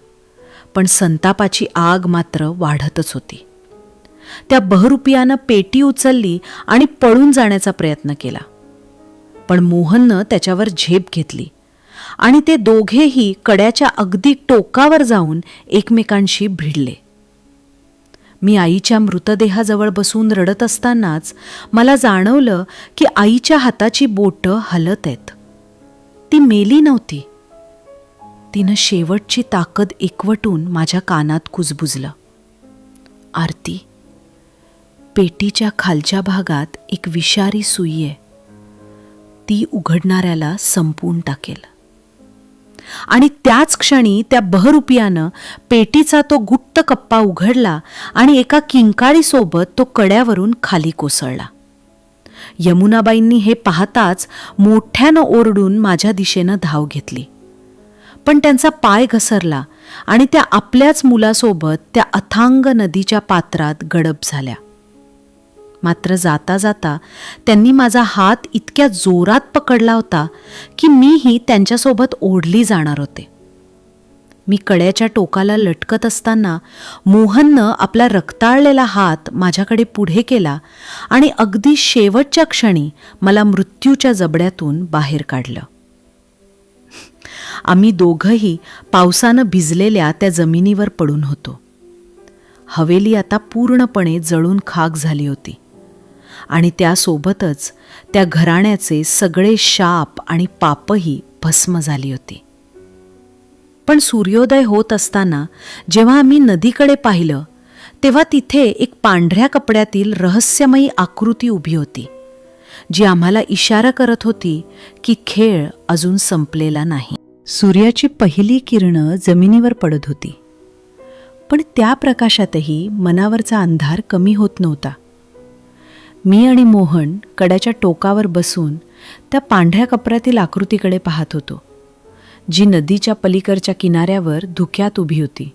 पण संतापाची आग मात्र वाढतच होती. त्या बहरूपियानं पेटी उचलली आणि पळून जाण्याचा प्रयत्न केला, पण मोहननं त्याच्यावर झेप घेतली आणि ते दोघेही कड्याच्या अगदी टोकावर जाऊन एकमेकांशी भिडले. मी आईच्या मृतदेहाजवळ बसून रडत असतानाच मला जाणवलं की आईच्या हाताची बोटं हलत आहेत. ती मेली नव्हती. तिनं शेवटची ताकद एकवटून माझ्या कानात कुजबुजलं, आरती, पेटीच्या खालच्या भागात एक विषारी सुई आहे. ती उघडणाऱ्याला संपवून टाकेल. आणि त्याच क्षणी त्या बहरूपियानं पेटीचा तो गुप्त कप्पा उघडला आणि एका किंकाळीसोबत तो कड्यावरून खाली कोसळला. यमुनाबाईंनी हे पाहताच मोठ्यानं ओरडून माझ्या दिशेनं धाव घेतली, पण त्यांचा पाय घसरला आणि त्या आपल्याच मुलासोबत त्या अथांग नदीच्या पात्रात गडप झाल्या. मात्र जाता जाता त्यांनी माझा हात इतक्या जोरात पकडला होता की मीही त्यांच्यासोबत ओढली जाणार होते. मी कड्याच्या टोकाला लटकत असताना मोहननं आपला रक्ताळलेला हात माझ्याकडे पुढे केला आणि अगदी शेवटच्या क्षणी मला मृत्यूच्या जबड्यातून बाहेर काढलं. आम्ही दोघंही पावसानं भिजलेल्या त्या जमिनीवर पडून होतो. हवेली आता पूर्णपणे जळून खाक झाली होती आणि त्यासोबतच त्या घराण्याचे सगळे शाप आणि पापही भस्म झाली होती. पण सूर्योदय होत असताना जेव्हा आम्ही नदीकडे पाहिलं तेव्हा तिथे एक पांढऱ्या कपड्यातील रहस्यमयी आकृती उभी होती, जी आम्हाला इशारा करत होती की खेळ अजून संपलेला नाही. सूर्याची पहिली किरणं जमिनीवर पडत होती, पण त्या प्रकाशातही मनावरचा अंधार कमी होत नव्हता. मी आणि मोहन कड्याच्या टोकावर बसून त्या पांढऱ्या कपड्यातील आकृतीकडे पाहत होतो, जी नदीच्या पलीकडच्या किनाऱ्यावर धुक्यात उभी होती.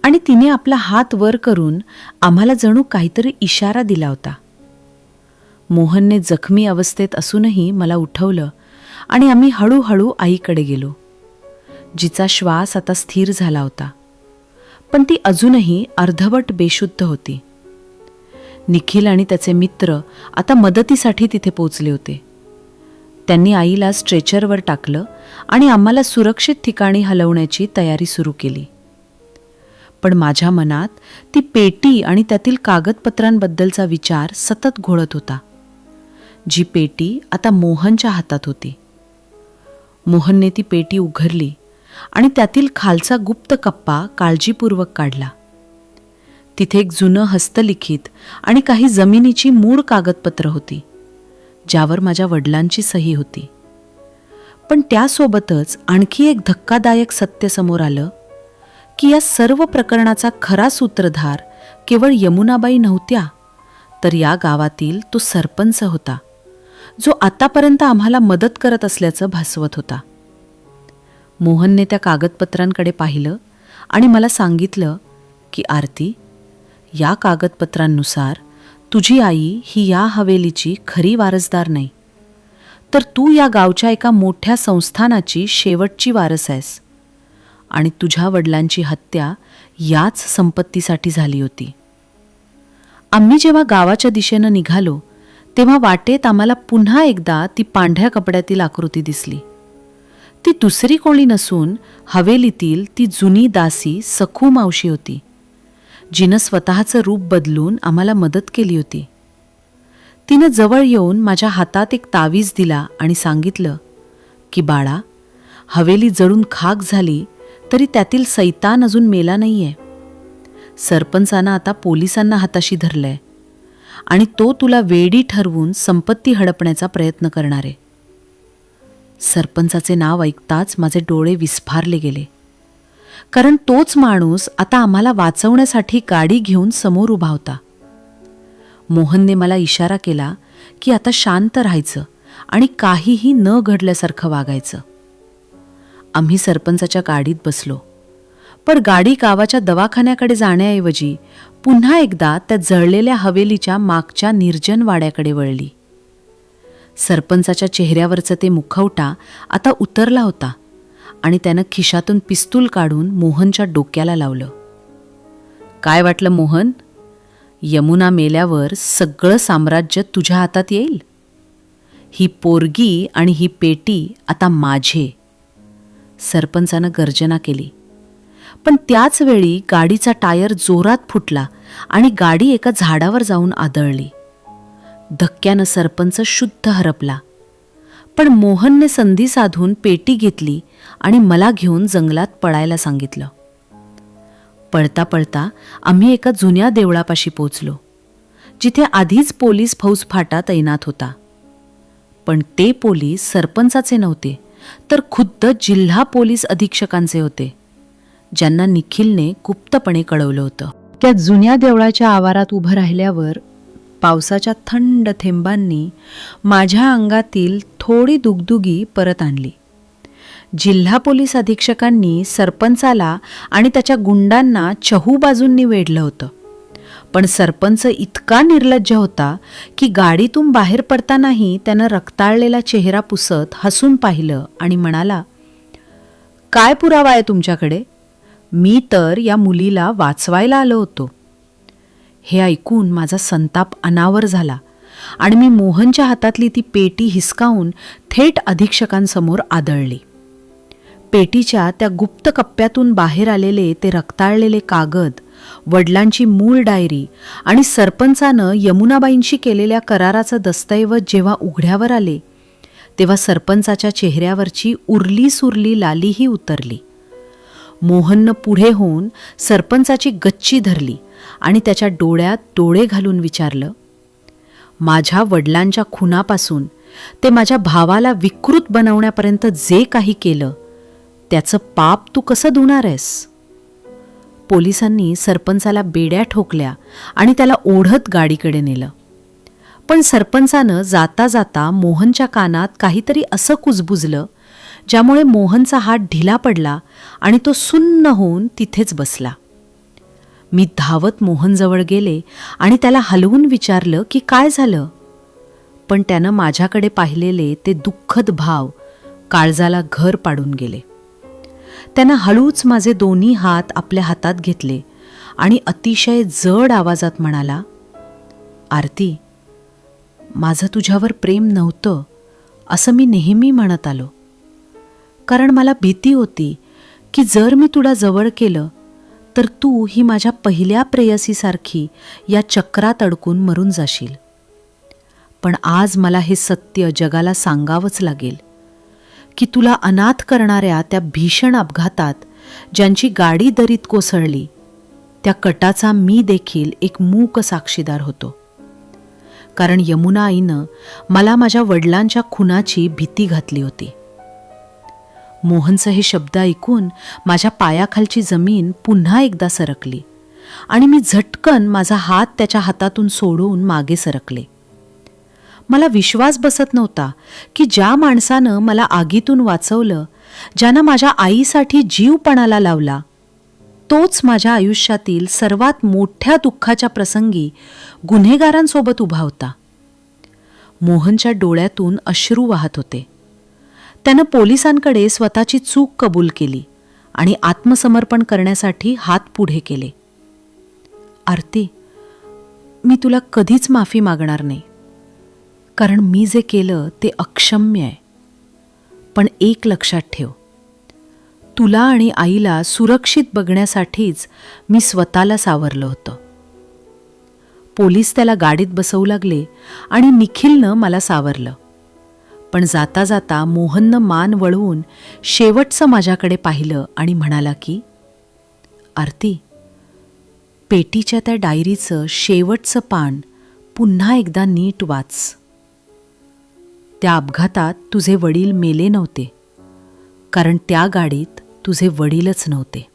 आणि तिने आपला हात वर करून आम्हाला जणू काहीतरी इशारा दिला होता. मोहनने जखमी अवस्थेत असूनही मला उठवलं आणि आम्ही हळूहळू आईकडे गेलो, जिचा श्वास आता स्थिर झाला होता, पण ती अजूनही अर्धवट बेशुद्ध होती. निखिल आणि त्याचे मित्र आता मदतीसाठी तिथे पोचले होते. त्यांनी आईला स्ट्रेचरवर टाकलं आणि आम्हाला सुरक्षित ठिकाणी हलवण्याची तयारी सुरू केली. पण माझ्या मनात ती पेटी आणि त्यातील कागदपत्रांबद्दलचा विचार सतत घोळत होता, जी पेटी आता मोहनच्या हातात होती. मोहनने ती पेटी उघडली आणि त्यातील खालचा गुप्त कप्पा काळजीपूर्वक काढला. तिथे एक जुनं हस्तलिखित आणि काही जमिनीची मूळ कागदपत्र होती, ज्यावर माझ्या वडिलांची सही होती. पण त्यासोबतच आणखी एक धक्कादायक सत्य समोर आलं की या सर्व प्रकरणाचा खरा सूत्रधार केवळ यमुनाबाई नव्हत्या, तर या गावातील तो सरपंच होता, जो आतापर्यंत आम्हाला मदत करत असल्याचं भासवत होता. मोहनने त्या कागदपत्रांकडे पाहिलं आणि मला सांगितलं की आरती, या कागदपत्रांनुसार तुझी आई ही या हवेलीची खरी वारसदार नाही, तर तू या गावच्या एका मोठ्या संस्थानाची शेवटची वारस आहेस आणि तुझ्या वडिलांची हत्या याच संपत्तीसाठी झाली होती. आम्ही जेव्हा गावाच्या दिशेनं निघालो तेव्हा वाटेत आम्हाला पुन्हा एकदा ती पांढऱ्या कपड्यातील आकृती दिसली. ती दुसरी कोणी नसून हवेलीतील ती जुनी दासी सखू मावशी होती, जिनं स्वतःचं रूप बदलून आम्हाला मदत केली होती. तिनं जवळ येऊन माझ्या हातात एक तावीज दिला आणि सांगितलं की बाळा, हवेली जळून खाक झाली तरी त्यातील सैतान अजून मेला नाहीये. सरपंचानं आता पोलिसांना हाताशी धरलंय आणि तो तुला वेडी ठरवून संपत्ती हडपण्याचा प्रयत्न करणार आहे. सरपंचाचे नाव ऐकताच माझे डोळे विस्फारले गेले, कारण तोच माणूस आता आम्हाला वाचवण्यासाठी गाडी घेऊन समोर उभा होता. मोहनने मला इशारा केला की आता शांत राहायचं आणि काहीही न घडल्यासारखं वागायचं. आम्ही सरपंचाच्या गाडीत बसलो, पण गाडी गावाच्या दवाखान्याकडे जाण्याऐवजी पुन्हा एकदा त्या जळलेल्या हवेलीच्या मागच्या निर्जन वाड्याकडे वळली. सरपंचाच्या चेहऱ्यावरचं ते मुखवटा आता उतरला होता आणि त्यानं खिशातून पिस्तूल काढून मोहनच्या डोक्याला लावलं. काय वाटलं मोहन? यमुना मेल्यावर सगळं साम्राज्य तुझ्या हातात येईल? ही पोरगी आणि ही पेटी आता माझे. सरपंचानं गर्जना केली, पण त्याच वेळी गाडीचा टायर जोरात फुटला आणि गाडी एका झाडावर जाऊन आदळली. धक्क्यानं सरपंच शुद्ध हरपला, पण मोहनने संधी साधून पेटी घेतली आणि मला घेऊन जंगलात पळायला सांगितलं. पळता पळता आम्ही एका जुन्या देवळापाशी पोचलो, जिथे आधीच पोलीस फौजफाटा तैनात होता. पण ते पोलीस सरपंचाचे नव्हते, तर खुद्द जिल्हा पोलीस अधीक्षकांचे होते, ज्यांना निखिलने गुप्तपणे कळवलं होतं. त्या जुन्या देवळाच्या आवारात उभं राहिल्यावर पावसाच्या थंड थेंबांनी माझ्या अंगातील थोडी दुगदुगी परत आणली. जिल्हा पोलीस अधीक्षकांनी सरपंचाला आणि त्याच्या गुंडांना चहूबाजूंनी वेढलं होतं, पण सरपंच इतका निर्लज्ज होता की गाडीतून बाहेर पडतानाही त्यानं रक्ताळलेला चेहरा पुसत हसून पाहिलं आणि म्हणाला, काय पुरावा आहे तुमच्याकडे? मी तर या मुलीला वाचवायला आलो होतो. हे ऐकून माझा संताप अनावर झाला आणि मी मोहनच्या हातातली ती पेटी हिसकावून थेट अधीक्षकांसमोर आदळली. पेटीच्या त्या गुप्त कप्प्यातून बाहेर आलेले ते रक्ताळलेले कागद वडिलांची मूळ डायरी आणि सरपंचानं यमुनाबाईंशी केलेल्या कराराचं दस्तऐवज जेव्हा उघड्यावर आले तेव्हा सरपंचाच्या चेहऱ्यावरची उरली सुरली लालीही उतरली. मोहननं पुढे होऊन सरपंचाची गच्ची धरली आणि त्याच्या डोळ्यात डोळे घालून विचारलं, माझ्या वडिलांच्या खुनापासून ते माझ्या भावाला विकृत बनवण्यापर्यंत जे काही केलं त्याचं पाप तू कसं धुणार आहेस? पोलिसांनी सरपंचाला बेड्या ठोकल्या आणि त्याला ओढत गाडीकडे नेलं. पण सरपंचानं जाता जाता मोहनच्या कानात काहीतरी असं कुजबुजलं ज्यामुळे मोहनचा हात ढिला पडला आणि तो सुन्न होऊन तिथेच बसला. मी धावत मोहनजवळ गेले आणि त्याला हलवून विचारलं की काय झालं. पण त्यानं माझ्याकडे पाहिलेले ते दुःखद भाव काळजाला घर पाडून गेले. त्यानं हळूच माझे दोन्ही हात आपल्या हातात घेतले आणि अतिशय जड आवाजात म्हणाला, आरती, माझं तुझ्यावर प्रेम नव्हतं असं मी नेहमी म्हणत आलो. कारण मला भीती होती की जर मी तुला जवळ केलं तर तू ही माझ्या पहिल्या प्रेयसीसारखी या चक्रात अडकून मरून जाशील. पण आज मला हे सत्य जगाला सांगावंच लागेल की तुला अनाथ करणाऱ्या त्या भीषण अपघातात ज्यांची गाडी दरीत कोसळली त्या कटाचा मी देखील एक मूक साक्षीदार होतो. कारण यमुना आईनं मला माझ्या वडिलांच्या खुनाची भीती घातली होती. मोहनचं हे शब्द ऐकून माझ्या पायाखालची जमीन पुन्हा एकदा सरकली आणि मी झटकन माझा हात त्याच्या हातातून सोडून मागे सरकले. मला विश्वास बसत नव्हता की ज्या माणसानं मला आगीतून वाचवलं, ज्यानं माझ्या आईसाठी जीव पणाला लावला, तोच माझ्या आयुष्यातील सर्वात मोठ्या दुःखाच्या प्रसंगी गुन्हेगारांसोबत उभा होता. मोहनच्या डोळ्यातून अश्रू वाहत होते. त्यानं पोलिसांकडे स्वतःची चूक कबूल केली आणि आत्मसमर्पण करण्यासाठी हात पुढे केले. आरती, मी तुला कधीच माफी मागणार नाही, कारण मी जे केलं ते अक्षम्य आहे. पण एक लक्षात ठेव, तुला आणि आईला सुरक्षित बघण्यासाठीच मी स्वतःला सावरलं होतं. पोलीस त्याला गाडीत बसवू लागले आणि निखिलनं मला सावरलं. पण जाता जाता मोहननं मान वळवून शेवटचं माझ्याकडे पाहिलं आणि म्हणाला की, आरती, पेटीच्या त्या डायरीचं शेवटचं पान पुन्हा एकदा नीट वाच. त्या अपघातात तुझे वडील मेले नव्हते, कारण त्या गाडीत तुझे वडीलच नव्हते.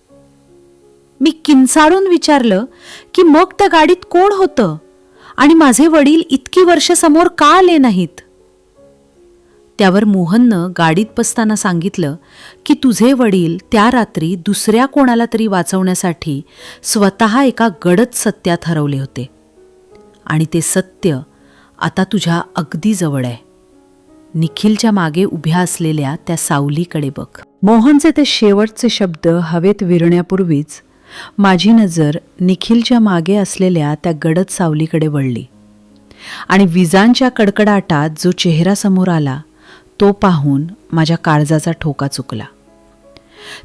मी किंचाळून विचारलं की मग त्या गाडीत कोण होतं आणि माझे वडील इतकी वर्ष समोर का आले नाहीत? त्यावर मोहननं गाडीत बसताना सांगितलं की तुझे वडील त्या रात्री दुसऱ्या कोणाला तरी वाचवण्यासाठी स्वतः एका गडद सत्यात हरवले होते आणि ते सत्य आता तुझ्या अगदी जवळ आहे. निखिलच्या मागे उभ्या असलेल्या त्या सावलीकडे बघ. मोहनचे ते शेवटचे शब्द हवेत विरण्यापूर्वीच माझी नजर निखिलच्या मागे असलेल्या त्या गडद सावलीकडे वळली आणि विजांच्या कडकडाटात जो चेहरा समोर आला तो पाहून माझ्या काळजाचा ठोका चुकला.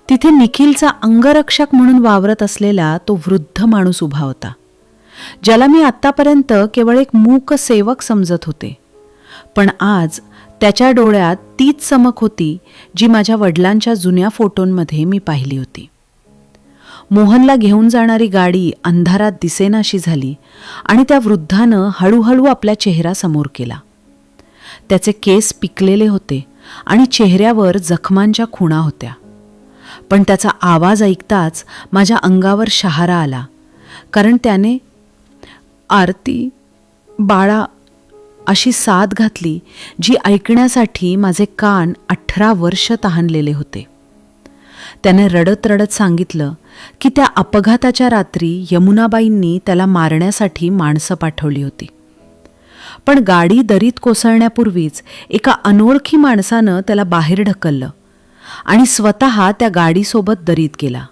तिथे निखिलचा अंगरक्षक म्हणून वावरत असलेला तो वृद्ध माणूस उभा होता, ज्याला मी आत्तापर्यंत केवळ एक मूक सेवक समजत होते. पण आज त्याच्या डोळ्यात तीच चमक होती जी माझ्या वडिलांच्या जुन्या फोटोंमध्ये मी पाहिली होती. मोहनला घेऊन जाणारी गाडी अंधारात दिसेनाशी झाली आणि त्या वृद्धानं हळूहळू आपला चेहरा समोर केला. त्याचे केस पिकलेले होते आणि चेहऱ्यावर जखमांच्या खुणा होत्या. पण त्याचा आवाज ऐकताच माझ्या अंगावर शहारा आला, कारण त्याने आरती, बाळा अशी साद घातली जी ऐकण्यासाठी माझे कान 18 वर्ष तहानलेले होते. त्याने रडत रडत सांगितलं की त्या अपघाताच्या रात्री यमुनाबाईंनी त्याला मारण्यासाठी माणसं पाठवली होती. पण गाडी दरीत कोसळण्यापूर्वीच एका अनोळखी माणसानं त्याला बाहेर ढकललं आणि स्वतः त्या गाडीसोबत दरीत गेला.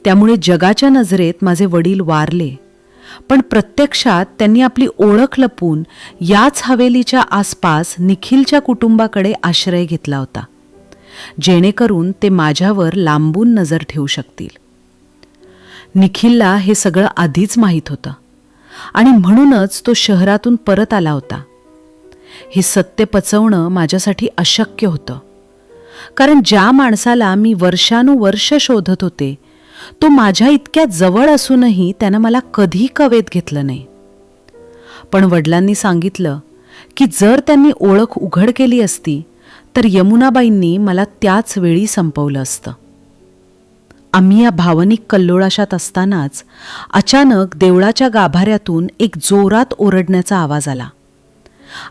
त्यामुळे जगाच्या नजरेत माझे वडील वारले, पण प्रत्यक्षात त्यांनी आपली ओळख लपवून याच हवेलीच्या आसपास निखिलच्या कुटुंबाकडे आश्रय घेतला होता, जेणेकरून ते माझ्यावर लांबून नजर ठेवू शकतील. निखिलला हे सगळं आधीच माहीत होतं आणि म्हणूनच तो शहरातून परत आला होता. हे सत्य पचवणं माझ्यासाठी अशक्य होतं, कारण ज्या माणसाला मी वर्षानुवर्ष शोधत होते तो माझ्या इतक्या जवळ असूनही त्यानं मला कधी कवेत घेतलं नाही. पण वडिलांनी सांगितलं की जर त्यांनी ओळख उघड केली असती तर यमुनाबाईंनी मला त्याच वेळी संपवलं असतं. आम्ही या भावनिक कल्लोळाशात असतानाच अचानक देवळाच्या गाभाऱ्यातून एक जोरात ओरडण्याचा आवाज आला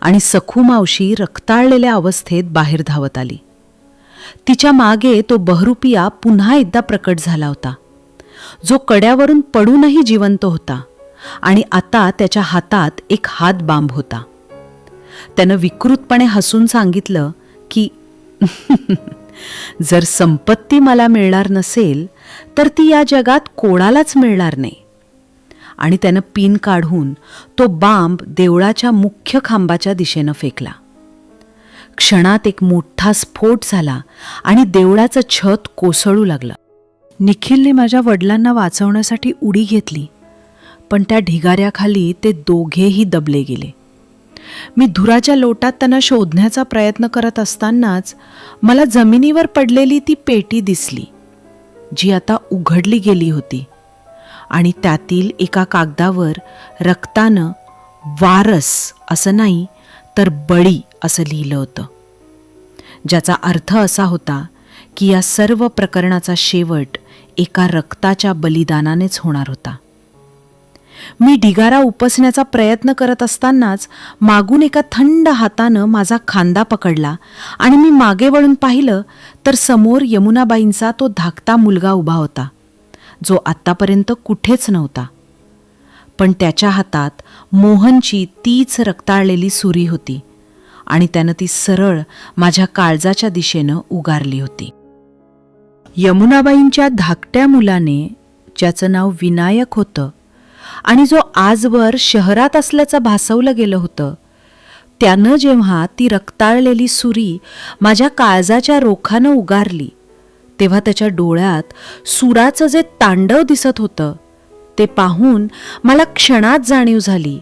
आणि सखू मावशी रक्ताळलेल्या अवस्थेत बाहेर धावत आली. तिच्या मागे तो बहरूपिया पुन्हा एकदा प्रकट झाला होता, जो कड्यावरून पडूनही जिवंत होता आणि आता त्याच्या हातात एक हात बांब होता. त्यानं विकृतपणे हसून सांगितलं की जर संपत्ती मला मिळणार नसेल तर ती या जगात कोणालाच मिळणार नाही. आणि त्यानं पिन काढून तो बांब देवळाच्या मुख्य खांबाच्या दिशेनं फेकला. क्षणात एक मोठा स्फोट झाला आणि देवळाचं छत कोसळू लागलं. निखिलने माझ्या वडिलांना वाचवण्यासाठी उडी घेतली, पण त्या ढिगाऱ्याखाली ते दोघेही दबले गेले. मी धुराच्या लोटात त्यांना शोधण्याचा प्रयत्न करत असतानाच मला जमिनीवर पडलेली ती पेटी दिसली, जी आता उघडली गेली होती आणि त्यातील एका कागदावर रक्तानं वारस असं नाही तर बळी असं लिहिलं होतं, ज्याचा अर्थ असा होता की या सर्व प्रकरणाचा शेवट एका रक्ताच्या बलिदानानेच होणार होता. मी ढिगारा उपसण्याचा प्रयत्न करत असतानाच मागून एका थंड हातानं माझा खांदा पकडला आणि मी मागे वळून पाहिलं तर समोर यमुनाबाईंचा तो धाकटा मुलगा उभा होता, जो आत्तापर्यंत कुठेच नव्हता. पण त्याच्या हातात मोहनची तीच रक्ताळलेली सुरी होती आणि त्यानं ती सरळ माझ्या काळजाच्या दिशेनं उगारली होती. यमुनाबाईंच्या धाकट्या मुलाने, ज्याचं नाव विनायक होतं आणि जो आजवर शहरात असल्याचं भासवलं गेलं होतं, त्यानं जेव्हा ती रक्ताळलेली सुरी माझ्या काळजाच्या रोखानं उगारली तेव्हा त्याच्या डोळ्यात सुराचं जे तांडव दिसत होतं ते पाहून मला क्षणात जाणीव झाली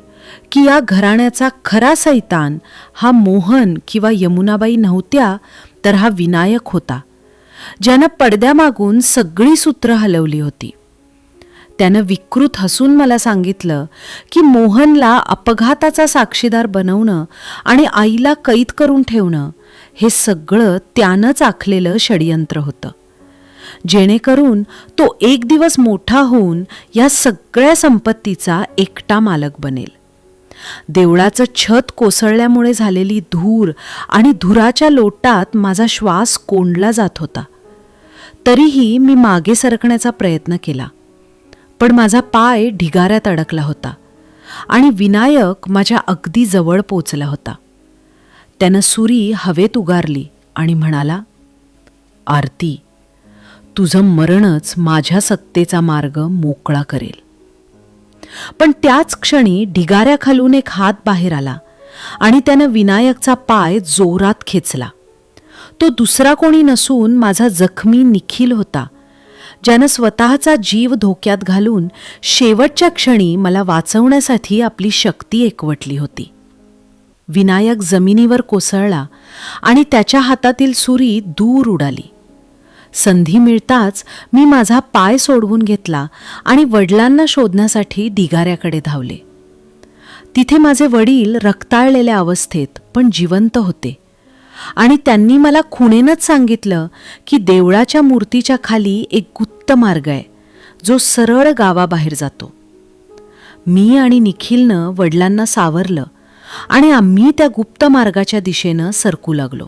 की या घराण्याचा खरा सैतान हा मोहन किंवा यमुनाबाई नव्हत्या, तर हा विनायक होता, ज्यानं पडद्यामागून सगळी सूत्र हलवली होती. त्यानं विकृत हसून मला सांगितलं की मोहनला अपघाताचा साक्षीदार बनवणं आणि आईला कैद करून ठेवणं हे सगळं त्यानंच आखलेलं षडयंत्र होतं, जेणेकरून तो एक दिवस मोठा होऊन या सगळ्या संपत्तीचा एकटा मालक बनेल. देवळाचं छत कोसळल्यामुळे झालेली धूर आणि धुराच्या लोटात माझा श्वास कोंडला जात होता. तरीही मी मागे सरकण्याचा प्रयत्न केला, पण माझा पाय ढिगाऱ्यात अडकला होता आणि विनायक माझ्या अगदी जवळ पोचला होता. त्यानं सुरी हवेत उगारली आणि म्हणाला, आरती, तुझं मरणच माझ्या सत्तेचा मार्ग मोकळा करेल. पण त्याच क्षणी ढिगाऱ्याखालून एक हात बाहेर आला आणि त्यानं विनायकचा पाय जोरात खेचला. तो दुसरा कोणी नसून माझा जखमी निखिल होता, ज्यानं स्वतःचा जीव धोक्यात घालून शेवटच्या क्षणी मला वाचवण्यासाठी आपली शक्ती एकवटली होती. विनायक जमिनीवर कोसळला आणि त्याच्या हातातील सुरी दूर उडाली. संधी मिळताच मी माझा पाय सोडवून घेतला आणि वडिलांना शोधण्यासाठी ढिगाऱ्याकडे धावले. तिथे माझे वडील रक्ताळलेल्या अवस्थेत पण जिवंत होते आणि त्यांनी मला खुणेनच सांगितलं की देवळाच्या मूर्तीच्या खाली एक गुप्त मार्ग आहे, जो सरळ गावाबाहेर जातो. मी आणि निखिलनं वडिलांना सावरलं आणि आम्ही त्या गुप्त मार्गाच्या दिशेनं सरकू लागलो.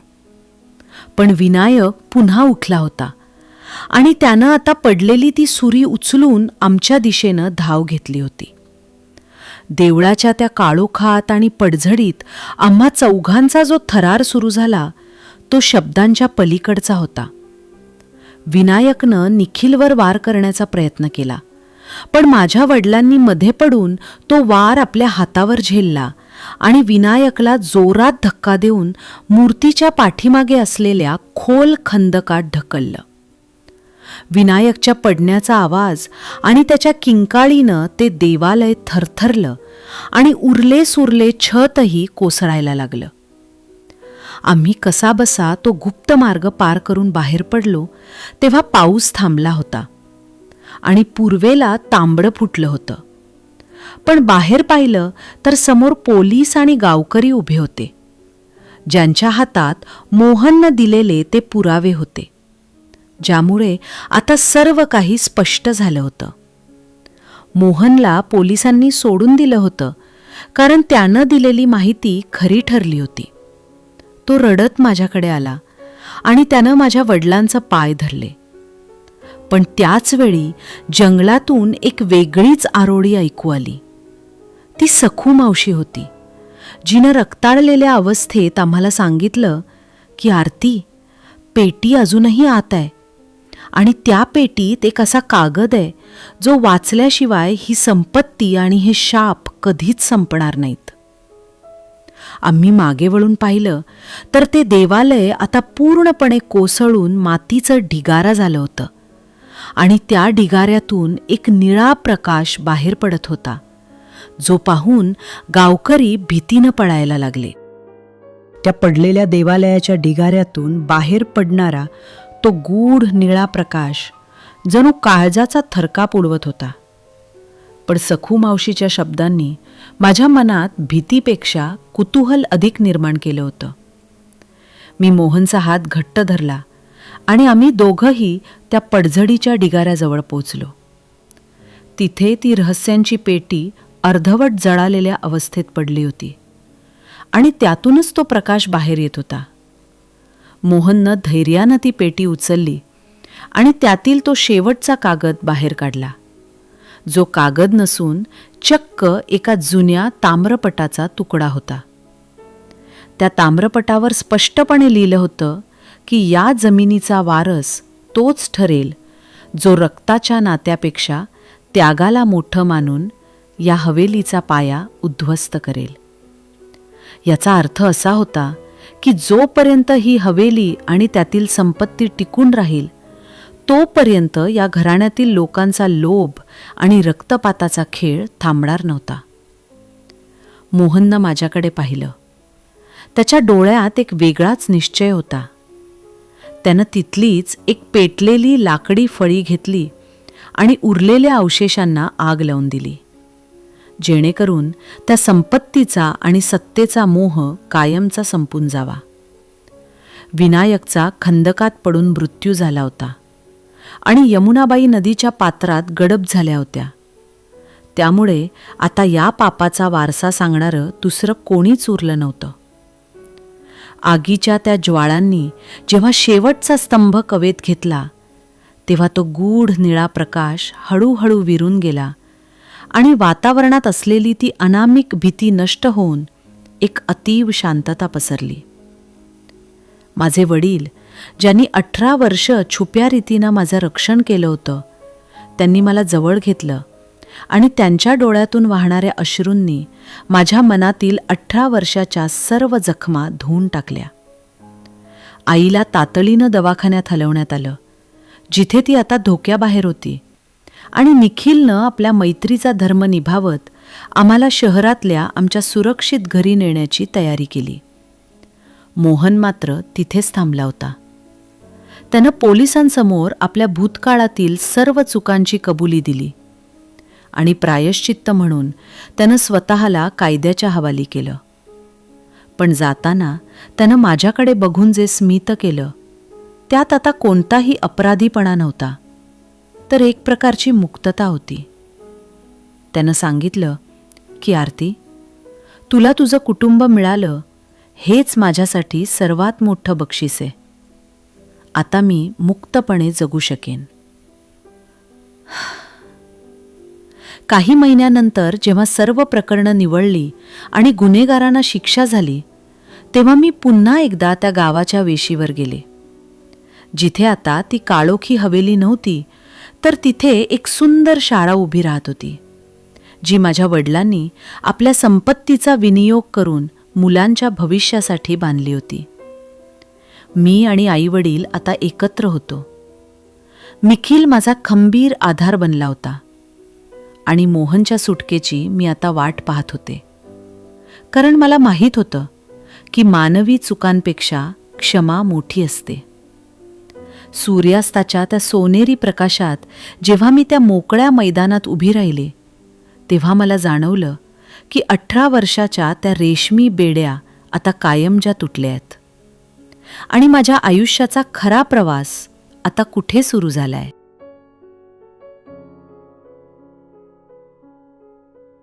पण विनायक पुन्हा उठला होता आणि त्यानं आता पडलेली ती सुरी उचलून आमच्या दिशेनं धाव घेतली होती. देवळाच्या त्या काळोखात आणि पडझडीत आम्हा चौघांचा जो थरार सुरू झाला तो शब्दांच्या पलीकडचा होता. विनायकनं निखिलवर वार करण्याचा प्रयत्न केला, पण माझ्या वडिलांनी मध्ये पडून तो वार आपल्या हातावर झेलला आणि विनायकला जोरात धक्का देऊन मूर्तीच्या पाठीमागे असलेल्या खोल खंदकात ढकललं. विनायकच्या पडण्याचा आवाज आणि त्याच्या किंकाळीनं ते देवालय थरथरलं आणि उरले सुरले छतही कोसळायला लागलं. आम्ही कसाबसा तो गुप्त मार्ग पार करून बाहेर पडलो तेव्हा पाऊस थांबला होता आणि पूर्वेला तांबडं फुटलं होतं. पण बाहेर पाहिलं तर समोर पोलीस आणि गावकरी उभे होते, ज्यांच्या हातात मोहननं दिलेले ते पुरावे होते, ज्यामुळे आता सर्व काही स्पष्ट झालं होतं. मोहनला पोलिसांनी सोडून दिलं होतं कारण त्यानं दिलेली माहिती खरी ठरली होती. तो रडत माझ्याकडे आला आणि त्यानं माझ्या वडिलांचं पाय धरले. पण त्याच वेळी जंगलातून एक वेगळीच आरोळी ऐकू आली. ती सखू मावशी होती, जिनं रक्ताळलेल्या अवस्थेत आम्हाला सांगितलं की आरती, पेटी अजूनही आत आहे आणि त्या पेटीत एक असा कागद आहे जो वाचल्याशिवाय ही संपत्ती आणि हे शाप कधीच संपणार नाहीत. आम्ही मागे वळून पाहिलं तर ते देवालय आता पूर्णपणे कोसळून मातीचं ढिगारा झालं होतं आणि त्या ढिगाऱ्यातून एक निळा प्रकाश बाहेर पडत होता, जो पाहून गावकरी भीतीनं पळायला लागले. त्या पडलेल्या देवालयाच्या ढिगाऱ्यातून बाहेर पडणारा तो गूढ निळा प्रकाश जणू काळजाचा थरकाप उडवत होता. पण सखू मावशीच्या शब्दांनी माझ्या मनात भीतीपेक्षा कुतूहल अधिक निर्माण केलं होतं. मी मोहनचा हात घट्ट धरला आणि आम्ही दोघंही त्या पडझडीच्या ढिगाऱ्याजवळ पोचलो. तिथे ती रहस्यांची पेटी अर्धवट जळालेल्या अवस्थेत पडली होती आणि त्यातूनच तो प्रकाश बाहेर येत होता. मोहननं धैर्यानं ती पेटी उचलली आणि त्यातील तो शेवटचा कागद बाहेर काढला, जो कागद नसून चक्क एका जुन्या ताम्रपटाचा तुकडा होता. त्या ताम्रपटावर स्पष्टपणे लिहिलं होतं की या जमिनीचा वारस तोच ठरेल जो रक्ताच्या नात्यापेक्षा त्यागाला मोठं मानून या हवेलीचा पाया उद्ध्वस्त करेल. याचा अर्थ असा होता की जोपर्यंत ही हवेली आणि त्यातील संपत्ती टिकून राहील तोपर्यंत या घराण्यातील लोकांचा लोभ आणि रक्तपाताचा खेळ थांबणार नव्हता. मोहननं माझ्याकडे पाहिलं. त्याच्या डोळ्यात एक वेगळाच निश्चय होता. त्यानं तिथलीच एक पेटलेली लाकडी फळी घेतली आणि उरलेल्या अवशेषांना आग लावून दिली, जेणेकरून त्या संपत्तीचा आणि सत्तेचा मोह कायमचा संपून जावा. विनायकचा खंदकात पडून मृत्यू झाला होता आणि यमुनाबाई नदीच्या पात्रात गडप झाल्या होत्या. त्यामुळे आता या पापाचा वारसा सांगणारं दुसरं कोणीच उरलं नव्हतं. आगीच्या त्या ज्वाळांनी जेव्हा शेवटचा स्तंभ कवेत घेतला तेव्हा तो गूढ निळा प्रकाश हळूहळू विरून गेला आणि वातावरणात असलेली ती अनामिक भीती नष्ट होऊन एक अतीव शांतता पसरली. माझे वडील, ज्यांनी 18 वर्ष छुप्या रीतीनं माझं रक्षण केलं होतं, त्यांनी मला जवळ घेतलं आणि त्यांच्या डोळ्यातून वाहणाऱ्या अश्रूंनी माझ्या मनातील 18 वर्षाच्या सर्व जखमा धुवून टाकल्या. आईला तातडीनं दवाखान्यात हलवण्यात आलं, जिथे ती आता धोक्याबाहेर होती, आणि निखिलनं आपल्या मैत्रीचा धर्म निभावत आम्हाला शहरातल्या आमच्या सुरक्षित घरी नेण्याची तयारी केली. मोहन मात्र तिथेच थांबला होता. त्यानं पोलिसांसमोर आपल्या भूतकाळातील सर्व चुकांची कबुली दिली आणि प्रायश्चित्त म्हणून त्यानं स्वतःला कायद्याच्या हवाली केलं. पण जाताना त्यानं माझ्याकडे बघून जे स्मित केलं त्यात आता कोणताही अपराधीपणा नव्हता, तर एक प्रकारची मुक्तता होती. त्यानं सांगितलं की आरती, तुला तुझं कुटुंब मिळालं हेच माझ्यासाठी सर्वात मोठं बक्षीस आहे. आता मी मुक्तपणे जगू शकेन. काही महिन्यानंतर जेव्हा सर्व प्रकरणं निवळली आणि गुन्हेगारांना शिक्षा झाली तेव्हा मी पुन्हा एकदा त्या गावाच्या वेशीवर गेले, जिथे आता ती काळोखी हवेली नव्हती, तर तिथे एक सुंदर शाळा उभी राहत होती, जी माझ्या वडिलांनी आपल्या संपत्तीचा विनियोग करून मुलांच्या भविष्यासाठी बांधली होती. मी आणि आईवडील आता एकत्र होतो. निखिल माझा खंबीर आधार बनला होता आणि मोहनच्या सुटकेची मी आता वाट पाहत होते. कारण मला माहीत होतं की मानवी चुकांपेक्षा क्षमा मोठी असते. सूर्यास्ताच्या त्या सोनेरी प्रकाशात जेव्हा मी त्या मोकळ्या मैदानात उभी राहिले, तेव्हा मला जाणवलं की 18 वर्षाच्या त्या रेशमी बेड्या आता कायमच्या तुटल्या आहेत आणि माझ्या आयुष्याचा खरा प्रवास आता कुठे सुरू झालाय.